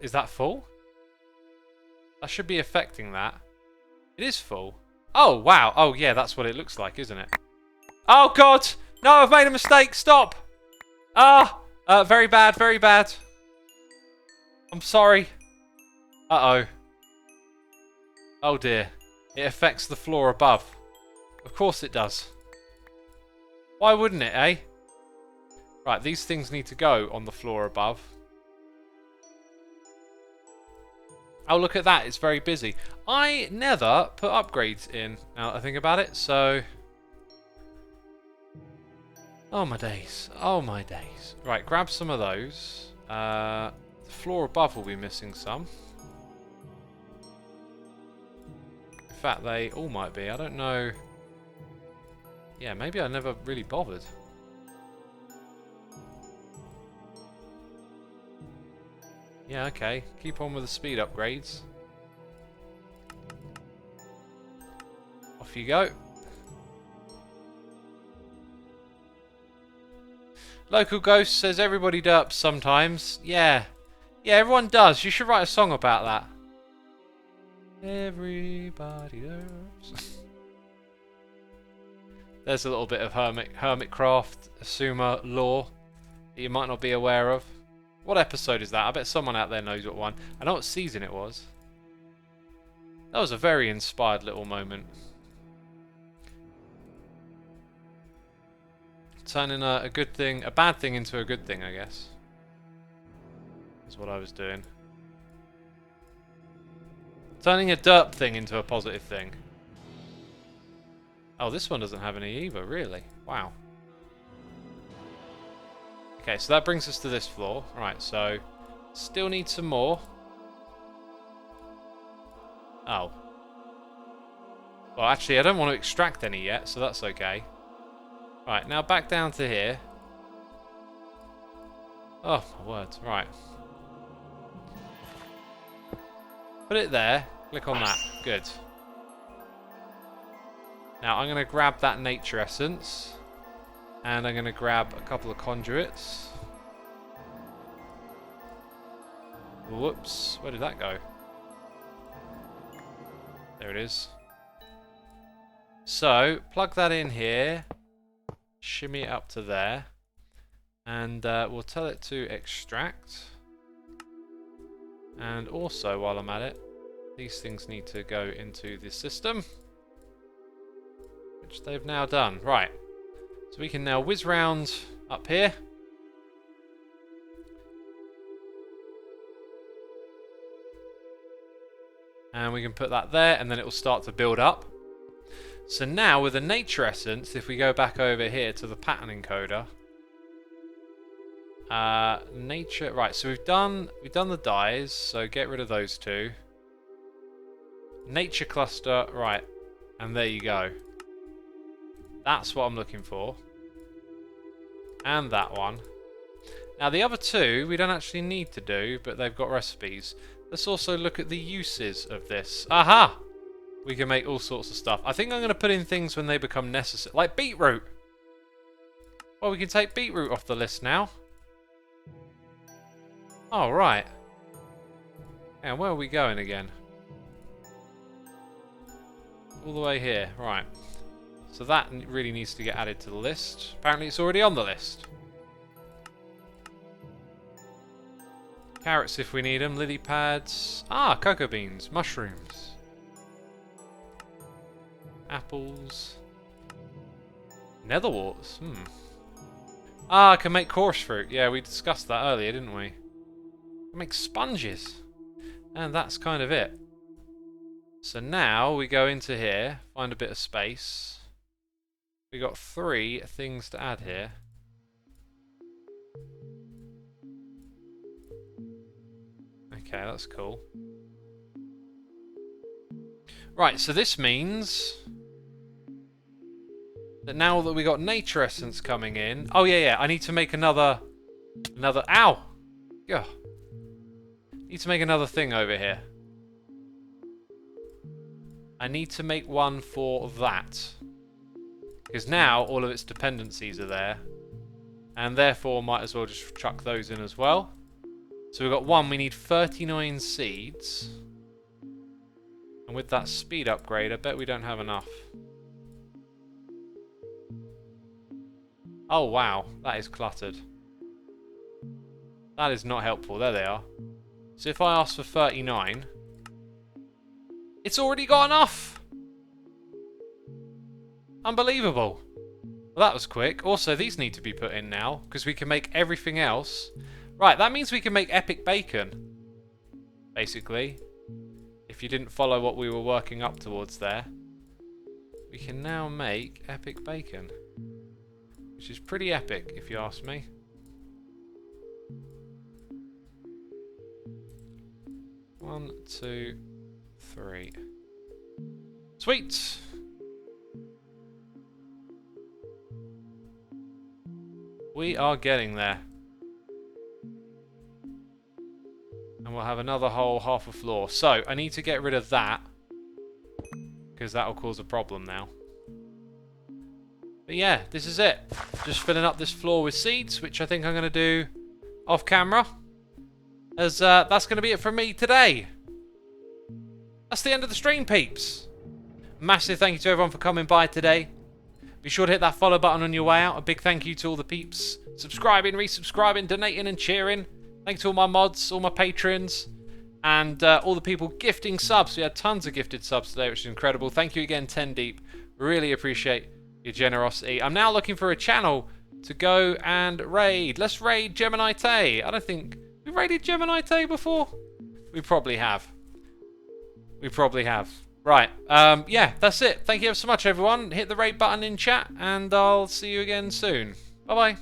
Is that full? That should be affecting that. It is full. Oh, wow. Oh, yeah, that's what it looks like, isn't it? Oh, God! No, I've made a mistake. Stop! Very bad, very bad. I'm sorry. Uh-oh. Oh, dear. It affects the floor above. Of course it does. Why wouldn't it, eh? Right, these things need to go on the floor above. Oh, look at that. It's very busy. I never put upgrades in, now that I think about it, so... Oh, my days. Oh, my days. Right, grab some of those. The floor above will be missing some. In fact, they all might be. I don't know. Yeah, maybe I never really bothered. Yeah, okay. Keep on with the speed upgrades. Off you go. Local Ghost says everybody derps sometimes. Yeah. Yeah, everyone does. You should write a song about that. Everybody derps. There's a little bit of Hermitcraft, Xisuma lore that you might not be aware of. What episode is that? I bet someone out there knows what one. I know what season it was. That was a very inspired little moment. Turning a good thing, a bad thing into a good thing, I guess. That's what I was doing. Turning a derp thing into a positive thing. Oh, this one doesn't have any either, really. Wow. Okay, so that brings us to this floor. Right, so still need some more. Oh. Well, actually, I don't want to extract any yet, so that's okay. Right, now back down to here. Oh, my word. Right. Put it there. Click on that. Good. Now, I'm going to grab that nature essence. And I'm going to grab a couple of conduits. Whoops. Where did that go? There it is. So, plug that in here. Shimmy it up to there. And we'll tell it to extract. And also, while I'm at it, these things need to go into the system. Which they've now done. Right. So we can now whiz round up here. And we can put that there, and then it will start to build up. So now, with a nature essence, if we go back over here to the pattern encoder, nature. Right. So we've done the dyes. So get rid of those two. Nature cluster. Right. And there you go. That's what I'm looking for. And that one. Now the other two we don't actually need to do, but they've got recipes. Let's also look at the uses of this. Aha! We can make all sorts of stuff. I think I'm going to put in things when they become necessary. Like beetroot! Well, we can take beetroot off the list now. Oh, right. And where are we going again? All the way here. Right. So that really needs to get added to the list. Apparently it's already on the list. Carrots if we need them. Lily pads. Ah, cocoa beans. Mushrooms. Apples. Netherworts. Ah, I can make coarse fruit. Yeah, we discussed that earlier, didn't we? I can make sponges. And that's kind of it. So now we go into here. Find a bit of space. We got 3 things to add here. Okay, that's cool. Right, so this means that now that we got nature essence coming in... Oh, yeah, I need to make another... Ow! Yeah. Need to make another thing over here. I need to make one for that. Because now all of its dependencies are there. And therefore might as well just chuck those in as well. So we've got one, we need 39 seeds. And with that speed upgrade, I bet we don't have enough. Oh wow, that is cluttered. That is not helpful. There they are. So if I ask for 39, it's already got enough! Unbelievable. Well, that was quick. Also, these need to be put in now, because we can make everything else. Right, that means we can make epic bacon. Basically. If you didn't follow what we were working up towards there. We can now make epic bacon. Which is pretty epic, if you ask me. One, two, three. Sweet! We are getting there. And we'll have another whole half a floor. So, I need to get rid of that. Because that will cause a problem now. But yeah, this is it. Just filling up this floor with seeds, which I think I'm going to do off camera. As that's going to be it from me today. That's the end of the stream, peeps. Massive thank you to everyone for coming by today. Be sure to hit that follow button on your way out. A big thank you to all the peeps subscribing, resubscribing, donating and cheering. Thanks to all my mods, all my patrons, and all the people gifting subs. We had tons of gifted subs today, which is incredible. Thank you again, 10 Deep. Really appreciate your generosity. I'm now looking for a channel to go and raid. Let's raid Gemini Tay. I don't think... We raided Gemini Tay before? We probably have. We probably have. Right. Yeah, that's it. Thank you ever so much, everyone. Hit the raid button in chat, and I'll see you again soon. Bye-bye.